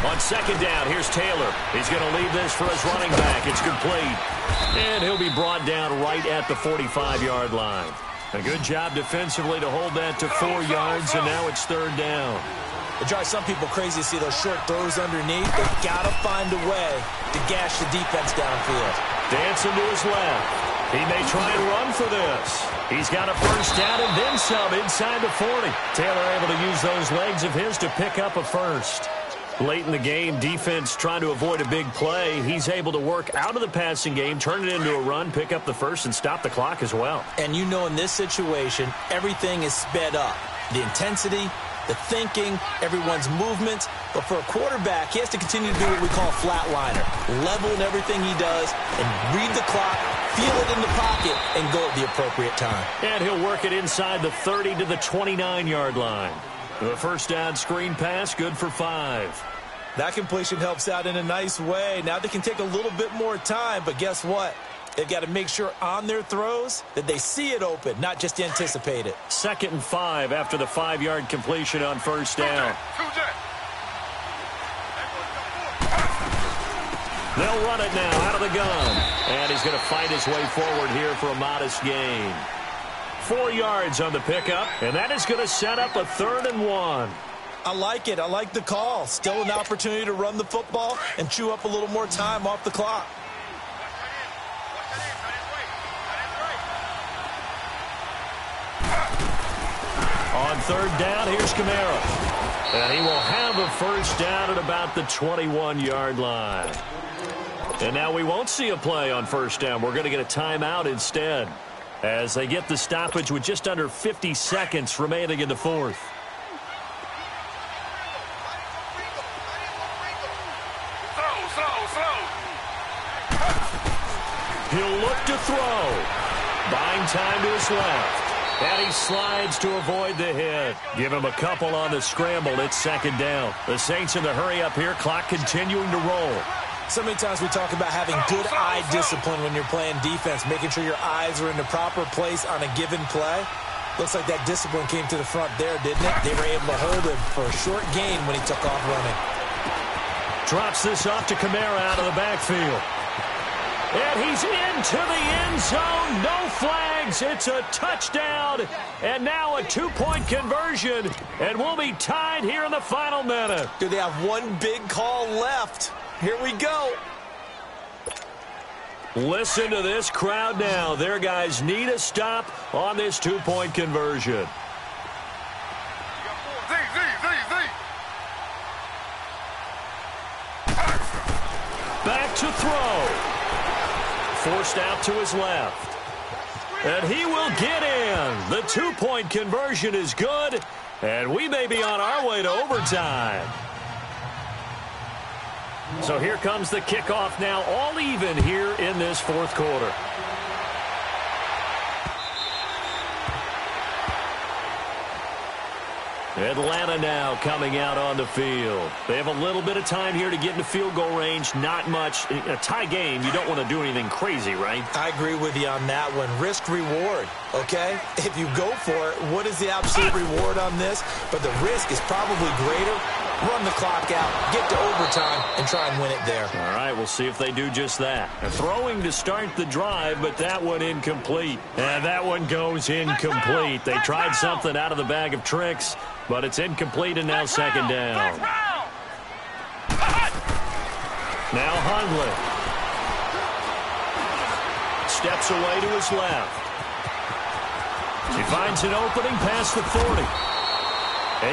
On 2nd down, here's Taylor. He's going to leave this for his running back. It's complete. And he'll be brought down right at the 45-yard line. A good job defensively to hold that to 4 yards, and now it's 3rd down. It drives some people crazy to see those short throws underneath. They've got to find a way to gash the defense downfield. Dancing to his left. He may try and run for this. He's got a first down and then some inside the 40. Taylor able to use those legs of his to pick up a first. Late in the game, defense trying to avoid a big play. He's able to work out of the passing game, turn it into a run, pick up the first, and stop the clock as well. And you know in this situation, everything is sped up. The intensity, the thinking, everyone's movements. But for a quarterback, he has to continue to do what we call a flatliner. Level in everything he does and read the clock, feel it in the pocket, and go at the appropriate time. And he'll work it inside the 30 to the 29-yard line. The first down screen pass, good for 5. That completion helps out in a nice way. Now they can take a little bit more time, but guess what? They've got to make sure on their throws that they see it open, not just anticipate it. 2nd and 5 after the 5-yard completion on first down. They'll run it now out of the gun. And he's going to fight his way forward here for a modest gain. 4 yards on the pickup, and that is going to set up a 3rd and 1. I like it. I like the call. Still an opportunity to run the football and chew up a little more time off the clock. On 3rd down, here's Kamara. And he will have a first down at about the 21-yard line. And now we won't see a play on first down. We're going to get a timeout instead as they get the stoppage with just under 50 seconds remaining in the 4th. He'll look to throw. Buying time to his left. And he slides to avoid the hit. Give him a couple on the scramble. It's 2nd down. The Saints in the hurry up here. Clock continuing to roll. So many times we talk about having good eye discipline when you're playing defense, making sure your eyes are in the proper place on a given play. Looks like that discipline came to the front there, didn't it? They were able to hold him for a short gain when he took off running. Drops this off to Kamara out of the backfield. And he's into the end zone. No flags. It's a touchdown. And now a 2-point conversion. And we'll be tied here in the final minute. Do they have one big call left? Here we go. Listen to this crowd now. Their guys need a stop on this 2-point conversion. Back to throw. Forced out to his left. And he will get in. The 2-point conversion is good. And we may be on our way to overtime. So here comes the kickoff now, all even here in this 4th quarter. Atlanta now coming out on the field. They have a little bit of time here to get into field goal range. Not much. In a tie game, you don't want to do anything crazy, right? I agree with you on that one. Risk reward, okay? If you go for it, what is the absolute reward on this? But the risk is probably greater. Run the clock out, get to overtime, and try and win it there. All right, we'll see if they do just that. A throwing to start the drive, but that one incomplete. And that one goes incomplete. They tried something out of the bag of tricks, but it's incomplete and now 2nd down. Now Hundley. steps away to his left. He finds an opening past the 40.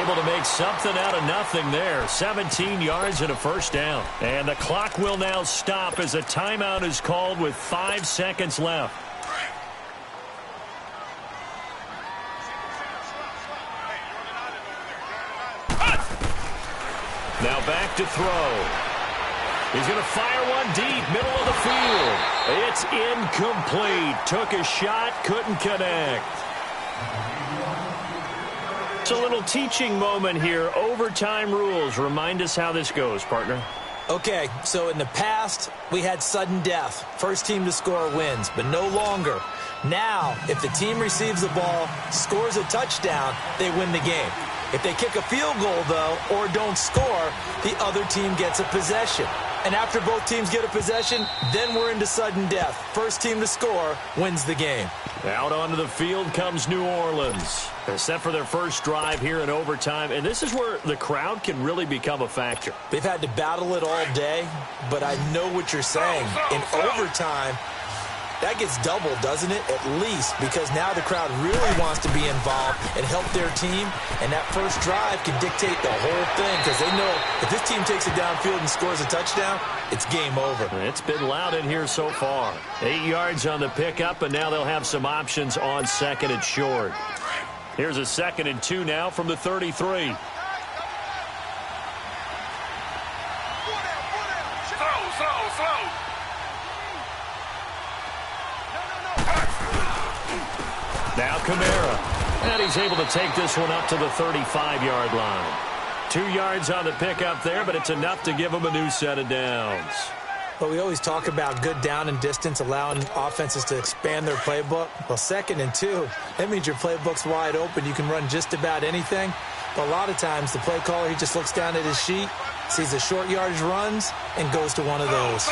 Able to make something out of nothing there. 17 yards and a first down. And the clock will now stop as a timeout is called with 5 seconds left. Now back to throw. He's going to fire one deep, middle of the field. It's incomplete. Took a shot, couldn't connect. It's a little teaching moment here. Overtime rules. Remind us how this goes, partner. Okay, so in the past, we had sudden death. First team to score wins, but no longer. Now, if the team receives the ball, scores a touchdown, they win the game. If they kick a field goal, though, or don't score, the other team gets a possession. And after both teams get a possession, then we're into sudden death. First team to score wins the game. Out onto the field comes New Orleans. They're set for their first drive here in overtime, and this is where the crowd can really become a factor. They've had to battle it all day, but I know what you're saying. In overtime, that gets doubled, doesn't it? At least, because now the crowd really wants to be involved and help their team, and that first drive can dictate the whole thing because they know if this team takes it downfield and scores a touchdown, it's game over. It's been loud in here so far. 8 yards on the pickup, and now they'll have some options on second and short. Here's a 2nd and 2 now from the 33. Now Kamara, and he's able to take this one up to the 35-yard line. 2 yards on the pickup there, but it's enough to give him a new set of downs. But we always talk about good down and distance, allowing offenses to expand their playbook. Well, 2nd and 2, that means your playbook's wide open. You can run just about anything. But a lot of times, the play caller, he just looks down at his sheet, sees the short yardage runs, and goes to one of those.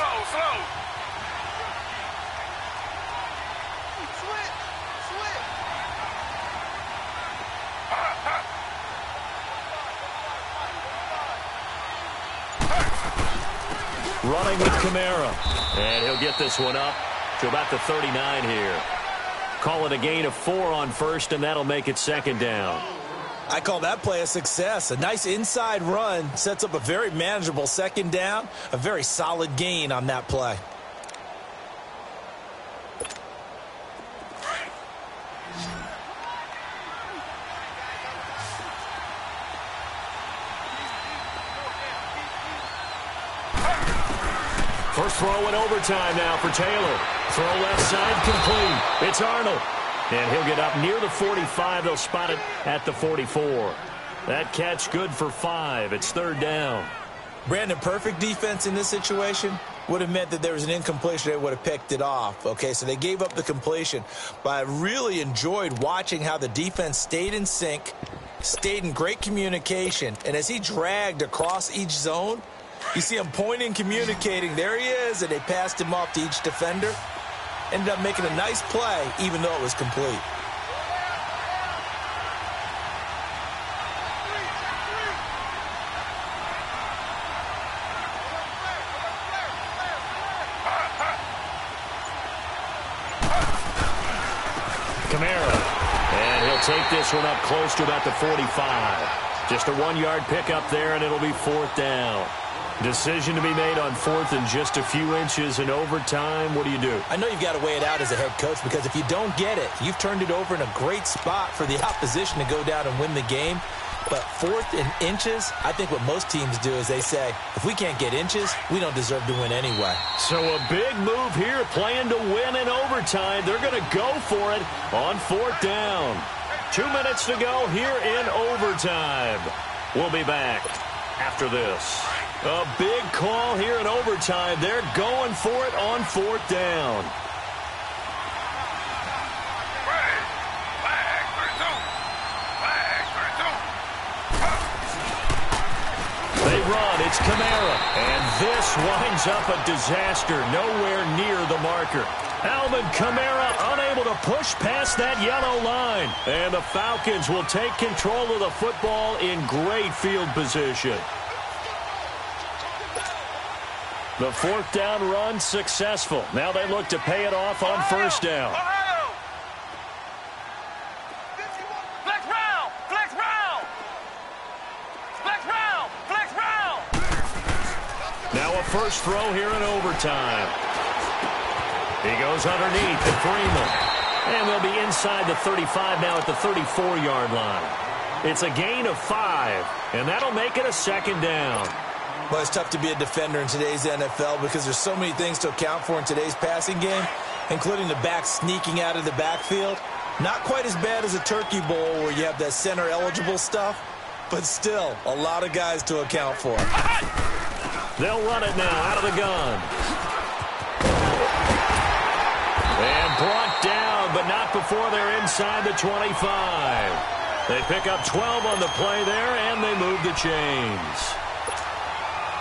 Running with Kamara. And he'll get this one up to about the 39 here. Call it a gain of 4 on first, and that'll make it 2nd down. I call that play a success. A nice inside run sets up a very manageable 2nd down. A very solid gain on that play. First throw in overtime now for Taylor. Throw left side complete. It's Arnold. And he'll get up near the 45. They'll spot it at the 44. That catch good for 5. It's 3rd down. Brandon, perfect defense in this situation would have meant that there was an incompletion. They would have picked it off. Okay, so they gave up the completion. But I really enjoyed watching how the defense stayed in sync, stayed in great communication. And as he dragged across each zone, you see him pointing, communicating. There he is, and they passed him off to each defender. Ended up making a nice play, even though it was complete. Kamara. And he'll take this one up close to about the 45. Just a 1-yard pickup there, and it'll be 4th down. Decision to be made on 4th and just a few inches in overtime. What do you do? I know you've got to weigh it out as a head coach, because if you don't get it, you've turned it over in a great spot for the opposition to go down and win the game. But 4th and inches, I think what most teams do is they say, if we can't get inches, we don't deserve to win anyway. So a big move here, playing to win in overtime. They're going to go for it on 4th down. 2 minutes to go here in overtime. We'll be back after this. A big call here in overtime. They're going for it on 4th down. They run. It's Kamara. And this winds up a disaster. Nowhere near the marker. Alvin Kamara unable to push past that yellow line. And the Falcons will take control of the football in great field position. The fourth down run successful. Now they look to pay it off on first down. Flex round! Flex round! Flex round! Flex round! Now a first throw here in overtime. He goes underneath to Freeman. And they'll be inside the 35 now at the 34-yard line. It's a gain of 5, and that'll make it a second down. Well, it's tough to be a defender in today's NFL because there's so many things to account for in today's passing game, including the back sneaking out of the backfield. Not quite as bad as a turkey bowl where you have that center-eligible stuff, but still a lot of guys to account for. They'll run it now out of the gun. And brought down, but not before they're inside the 25. They pick up 12 on the play there, and they move the chains.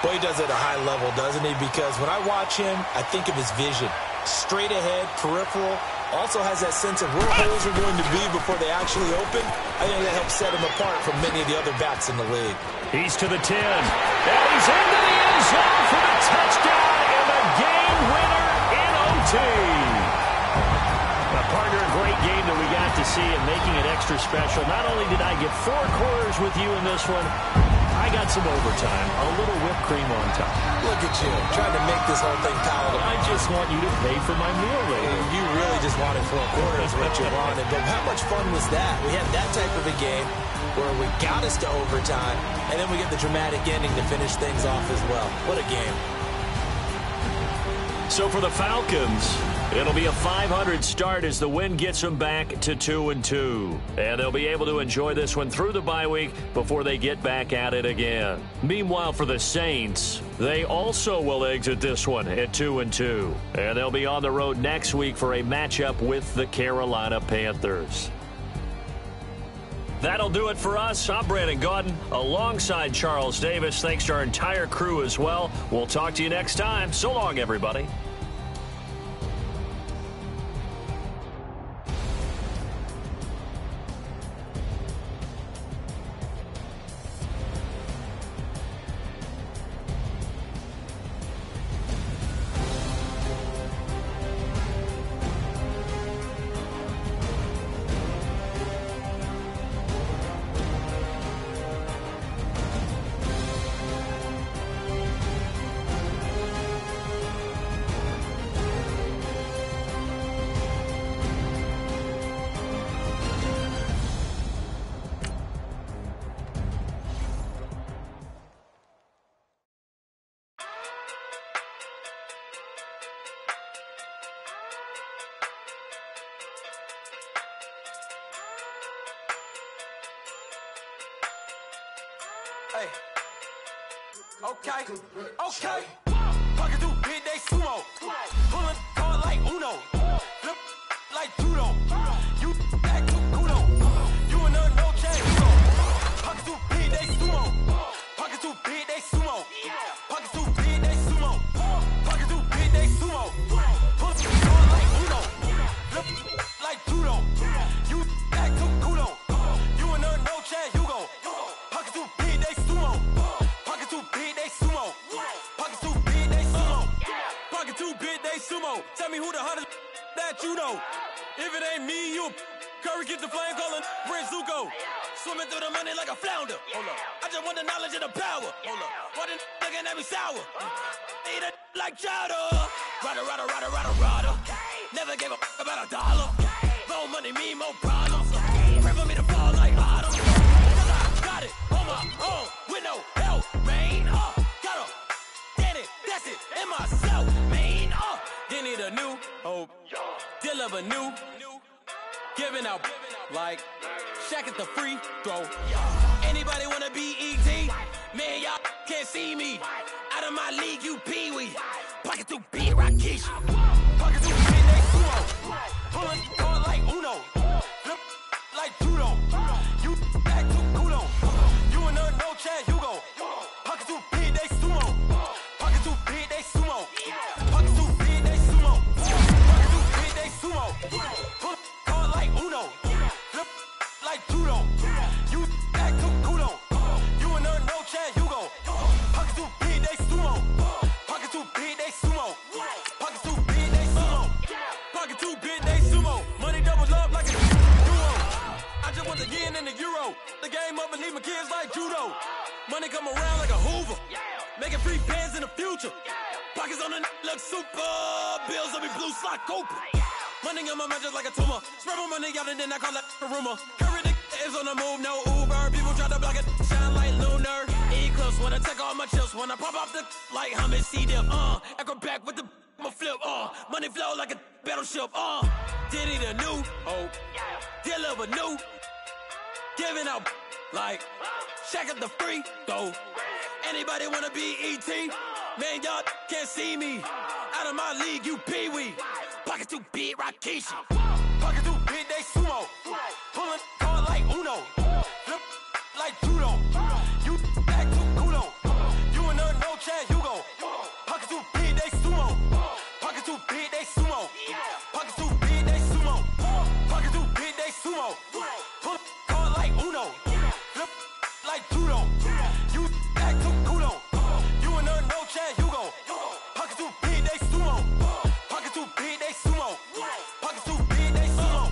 Well, he does it at a high level, doesn't he? Because when I watch him, I think of his vision. Straight ahead, peripheral, also has that sense of where holes are going to be before they actually open. I think that helps set him apart from many of the other backs in the league. He's to the 10, and he's into the end zone for the touchdown and the game winner in OT. Partner, a great game that we got to see and making it extra special. Not only did I get 4 quarters with you in this one, I got some overtime, a little whipped cream on top. Look at you, trying to make this whole thing palatable. I just want you to pay for my meal later. You really just wanted 4 quarters, what you wanted. But how much fun was that? We had that type of a game where we got us to overtime, and then we get the dramatic ending to finish things off as well. What a game. So for the Falcons, it'll be a 500 start as the win gets them back to 2-2. And they'll be able to enjoy this one through the bye week before they get back at it again. Meanwhile, for the Saints, they also will exit this one at 2-2. And they'll be on the road next week for a matchup with the Carolina Panthers. That'll do it for us. I'm Brandon Gaudin alongside Charles Davis. Thanks to our entire crew as well. We'll talk to you next time. So long, everybody. Hey. Okay. Pocket through big day sumo. Pulling card like Uno. Flip like judo. You act too kudo. You and her no change. Pocket through big day sumo. Pocket through big day sumo. Pocket through big day sumo. Pocket through big day sumo. Pulling card like Uno. Flip like judo. You act too kudo. You and her no change. You go. Pocket through big day sumo. Pocket too big, they sumo. Pocket too big, they sumo. Pocket too big, they sumo. Tell me who the hottest that you know. If it ain't me, you Curry get the flame calling Prince Zuko. Swimming through the money like a flounder. Hold up. I just want the knowledge and the power. Hold up. Why the looking at me sour? Eat it like chowder. Rada. Never gave a about $1. More money, me, more problems. Pray for me to fall like autumn. Cause I got it on my own with no help, man. Got a get it, that's it, in myself, man. They need a new hope, deliver new, giving out like Shaq at the free throw. Anybody wanna be ET? Man, y'all can't see me. Out of my league, you pee-wee. Pocket too big, Rakesh. Pocket too big, they sumo. Pulling card like Uno. Flip like judo. You act too kudo. You and her no chance, you go. Pocket too big, they sumo. Pocket too big, they sumo. Pocket too big, they sumo. Pocket too big, they sumo. Pull card like Uno. Flip like judo. You act too kudo. You and her no chance, you go. Pocket too big, they sumo. Pocket too big. the game up and leave my kids like judo. Money come around like a Hoover. Making free bands in the future. Pockets on the look super. Bills on me blue slot Cooper. Money on my mind just like a tumor. Spread my money out and then I call it a rumor. Curry the is on the move, no Uber. People try to block it, shine like lunar. Eclipse when I take all my chips. When I pop off the like Hummus C-Dip. Echo back with the flip. Money flow like a battleship. Diddy the new. Deliver new. Giving out like Shaq at the free throw. Anybody wanna be ET? Man, y'all can't see me. Out of my league, you pee-wee. Pocket too big, Rakishi. Pocket too big, they sumo. Pulling card like Uno. Flip like judo. You act too kudo. You and her, no chance, you go. Pocket too big, they sumo. Pocket too big, they sumo. Pocket too big, they sumo. Pocket too big, they sumo. Pull card like Uno. Flip like judo. You act too kudo. You and her, no chance, you go. Pocket too big, they sumo. Pocket too big, they sumo. Pocket too big, they sumo.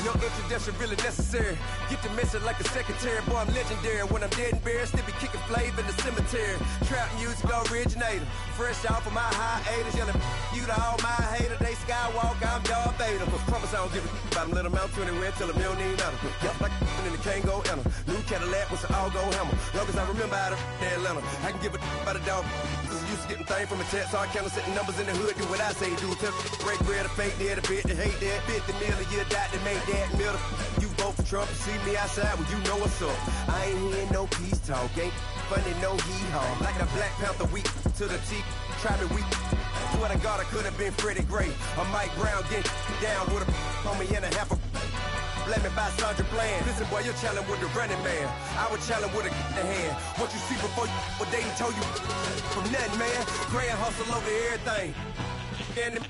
No introduction really necessary. Get the message like a secretary. Boy, I'm legendary. When I'm dead and buried, still be kicking flavor in the cemetery. Trap music originator. Fresh off of my hiatus. Yelling you to all my haters. They skywalk, I'm Darth Vader. But promise I don't give a about them. Let them out to anywhere. Tell them you don't need nothing. Get like and the can't go enter. New Cadillac with an all-go hammer. Long as I remember out of Atlanta. I can give a about a dog. Used to getting things from a text. So I count setting numbers in the hood. Do what I say do. Tell break bread, a fake dead, a bit to hate that. 50 million, you die to make that middle. You vote for Trump and see me outside, well, you know what's up. I ain't hearing no peace talk, ain't funny, no hee-haw. Like the Black Panther weak to the teeth, try me weak. Swear to God, I could have been Freddie Gray or Mike Brown getting down with a on me and a half a let me buy Sandra Bland. Listen, boy, you're challenging with the running man. I would challenge with a hand. What you see before you, what they told you from nothing, man. Grand hustle over everything. And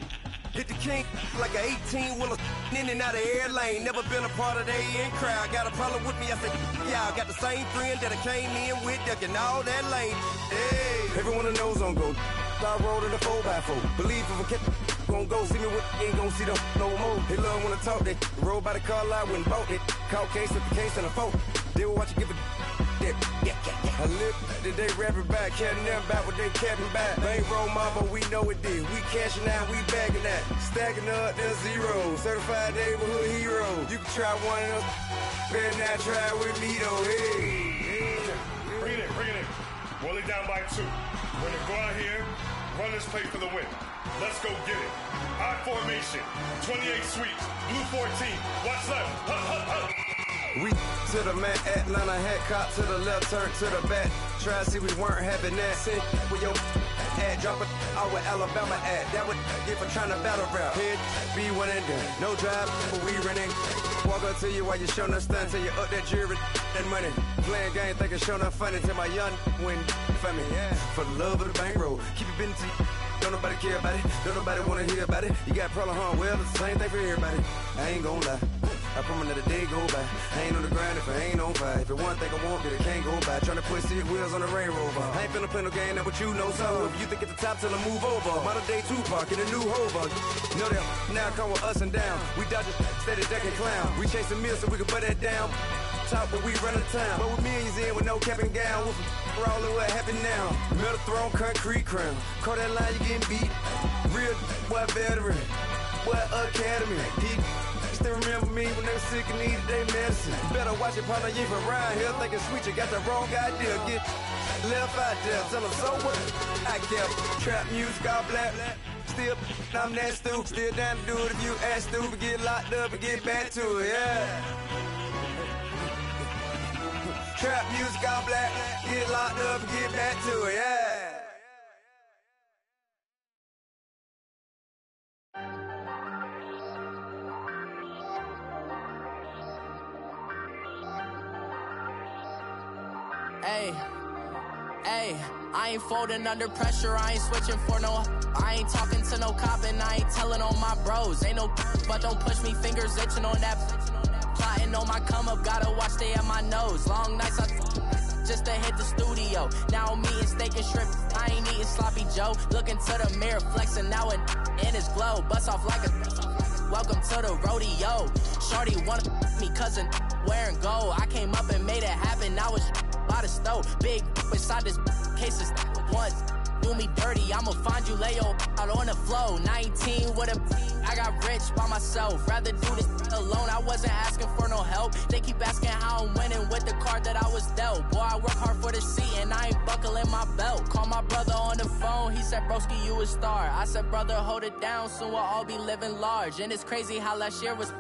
hit the king like an 18-wheeler in and out of air lane. Never been a part of the in crowd. Got a problem with me, I said, y'all got the same friend that I came in with, ducking all that lane. Hey, everyone knows on go. I rolled in the 4x4. Believe if a cat gon' go see me with ain't gon' see them no more. They love when I talk, they roll by the car lot when bought it. Caught case at the case and a phone. They will watch you give a that. I live that they rapping back, caring them back what they capping back. They ain't roll mama, we know it did. We cashing out, we bagging that. Stacking up the zero. Certified neighborhood hero. You can try one of those, better not try with me though. Hey. Bring it in. Roll it down by 2. We're gonna go out here, run this play for the win. Let's go get it. High formation, 28 sweeps, blue 14. Watch left. We to the man, Atlanta hat cop to the left, turn to the back. Try to see we weren't having that. Send with your ad, drop it out with Alabama ad. That would get for trying to battle rap. Head, be one and done. No drive, but we running. Walk up to you while you showing us stun till you up that jury and money. Playing game, thinking showing up funny till my young win for me. Yeah. For the love of the bankroll, keep it busy. Don't nobody care about it. Don't nobody wanna hear about it. You got problem, huh? Well, it's the same thing for everybody. I ain't gon' lie. I promise that a day go by. I ain't on the grind if I ain't on fire. If it one thing I want, then it can't go by. Tryna put 6 wheels on the Range Rover. I ain't finna play no game, that what you know. So if you think at the top till I move over. Modern day Tupac in a new Hova. Know that now come with us and down. We dodge it, steady duck and clown. We chasing meals so we can put that down. Top, but we run the town. But with millions in with no cap and gown. We're all in what happened now. Metal throne, concrete crown. Call that line, you getting beat. Real, what veteran. What academy. He still remember me when they were sick and needed their medicine. Better watch it, partner, you ain't from around here thinking sweet, you got the wrong idea. Get left out there, tell them so what? I kept trap music all black. Still, I'm that stupid. Still down to do it if you ask stupid. Get locked up and get back to it, yeah. Trap music all black. Get locked up and get back to it, yeah. Hey, I ain't folding under pressure, I ain't switching for no. I ain't talking to no cop and I ain't telling on my bros. Ain't no but don't push me, fingers itching on that. Plotting on my come up, gotta watch stay at my nose. Long nights just to hit the studio. Now I'm eating steak and shrimp, I ain't eating sloppy Joe. Looking to the mirror, flexing now and in his glow. Bust off like a welcome to the rodeo. Shorty wanna me cousin wearing gold. I came up and made it happen, now it's by the stove. Big inside this cases once do me dirty, I'ma find you lay your out on the floor. 19 with a I got rich by myself, rather do this alone. I wasn't asking for no help, they keep asking how I'm winning with the card that I was dealt. Boy, I work hard for the seat and I ain't buckling my belt. Call my brother on the phone, he said broski you a star. I said brother hold it down, soon we'll all be living large. And it's crazy how last year was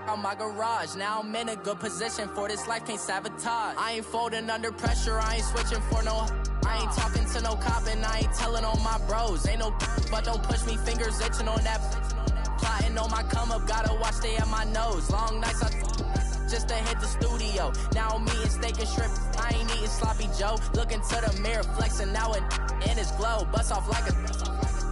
on my garage. Now I'm in a good position for this life, can't sabotage. I ain't folding under pressure, I ain't switching for no. I ain't talking to no cop and I ain't telling on my bros. Ain't no but don't push me, fingers itching on that. Plotting on my come up, gotta watch stay at my nose. Long nights just to hit the studio. Now I'm eating steak and shrimp, I ain't eating sloppy Joe. Looking to the mirror, flexing now and in his glow. Bust off like a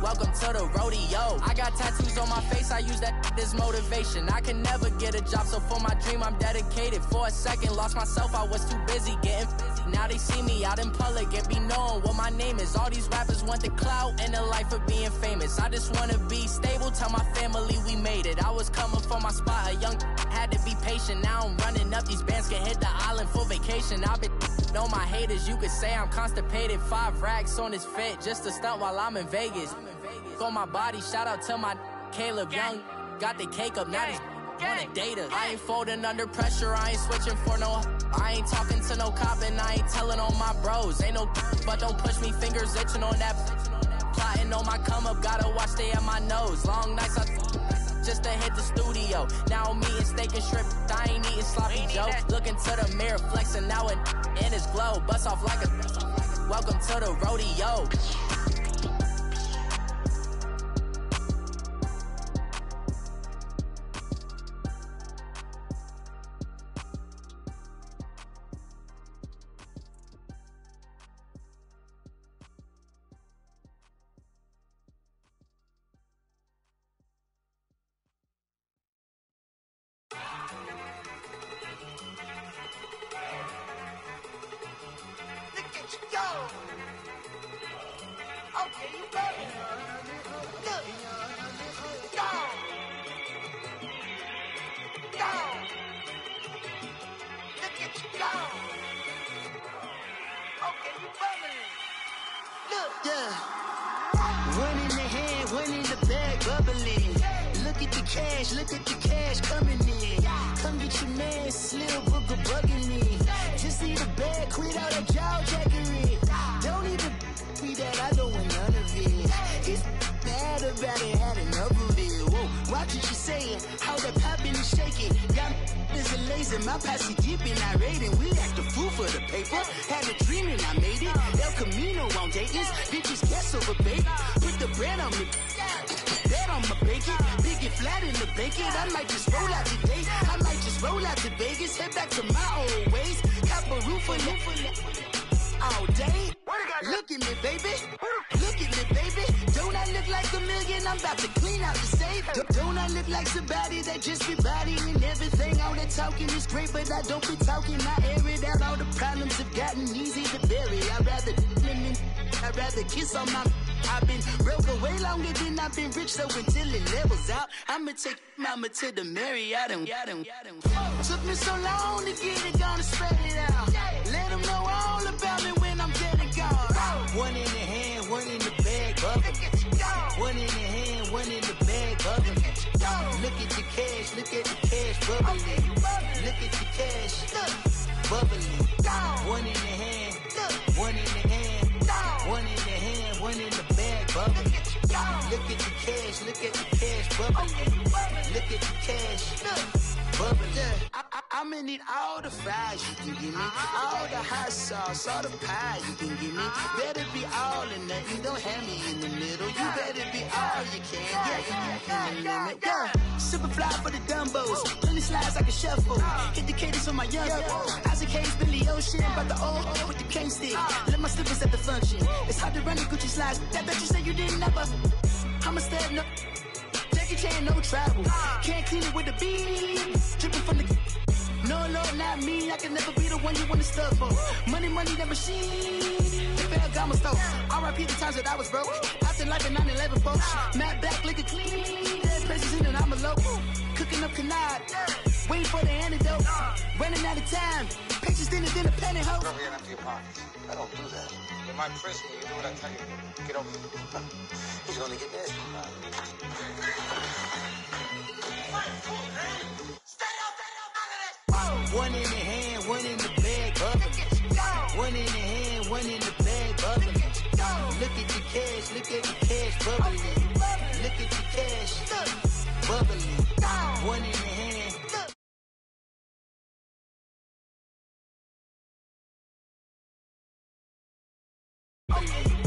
welcome to the rodeo. I got tattoos on my face, I use that as motivation. I can never get a job, so for my dream I'm dedicated. For a second, lost myself, I was too busy getting busy. Now they see me out in public and be knowing what my name is. All these rappers want the clout and the life of being famous. I just wanna be stable, tell my family we made it. I was coming for my spot, a young had to be patient. Now I'm running up, these bands can hit the island for vacation. I've been on my haters, you could say I'm constipated. 5 racks on his fit, just to stunt while I'm in Vegas. On my body, shout out to my Caleb Young. Got the cake up, now these wanna date us. I ain't folding under pressure, I ain't switching for no. I ain't talking to no cop and I ain't telling on my bros. Ain't no but don't push me, fingers itching on that. Plotting on my come up, gotta watch stay at my nose. Long nights just to hit the studio. Now I'm eating steak and shrimp, I ain't eating sloppy Joe. Looking to the mirror, flexing now and in his glow. Bust off like a welcome to the rodeo. Look at the cash coming in. Come get your man, Slim Booker bugging me. Just need a bag, quit all that jaw jackery. Don't even be that, I don't want none of it. It's bad about it, had enough of it. Whoa, watch what you saying, how that poppin' and shaking. Got is a laser, my posse dipping, I raiding. We act a fool for the paper. Had a dream and I made it. El Camino on Dayton's, bitches guess over baby. Put the bread on me. Bet on my bacon, big and flat in the bacon. I might just roll out today. I might just roll out to Vegas, head back to my old ways. Cop a roof all day. Look at me, baby. Look at me, baby. Don't I look like a million? I'm about to clean out the safe. Don't I look like somebody that just be bodying everything? All that talking is great, but I don't be talking. I air it out. All the problems have gotten easy to bury. I'd rather kiss on my. I've been broke way longer than I've been rich, so until it levels out, I'ma take mama to the Marriott and took me so long to get it, gonna spread it out. Let them know all about me when I'm dead and gone. One in the hand, one in the bag, bubble. One in the hand, one in the bag, bubble. Look at the cash, look at the cash bubbling. Look at the cash bubbling. One in the hand, one in the hand, one in the hand, one in the bag, bubbling. Look at the cash, look at the cash bubbling. Look at the cash bubbling. I'ma need all the fries you can give me, all the hot sauce, all the pie you can give me. Better be all or nothing, don't have me in the middle. You better be all you can, yeah, in the limit. Yeah. Super fly for the Dumbos, plenty slides like a shuffle. Hit the cadence on my young Isaac Hayes, Billy Ocean, but the old with the cane stick. Let my slippers at the function. It's hard to run the Gucci slides. That bet you say you didn't never. I'ma step no. Jackie Chan, no travel. Can't clean it with the beat. Dripping from the. No, not me. I can never be the one you wanna stuff for. Money, that machine. The Ferragamo store. R.I.P. the times that I was broke. After life in 9/11, folks. Matte back, liquor clean. Dead presents in and I'm alone. Cooking up canard. Waiting for the antidote. Running out of time. Pictures thinner than a penny hoe. Don't get empty your pockets. I don't do that. In my prison, you do what I tell you. Get over it. He's gonna get this. One in the hand, one in the bag, bubbling. One in the hand, one in the bag, bubbling. Look at the cash, bubbling. Look at the cash, bubbling. One in the hand. Bubbling.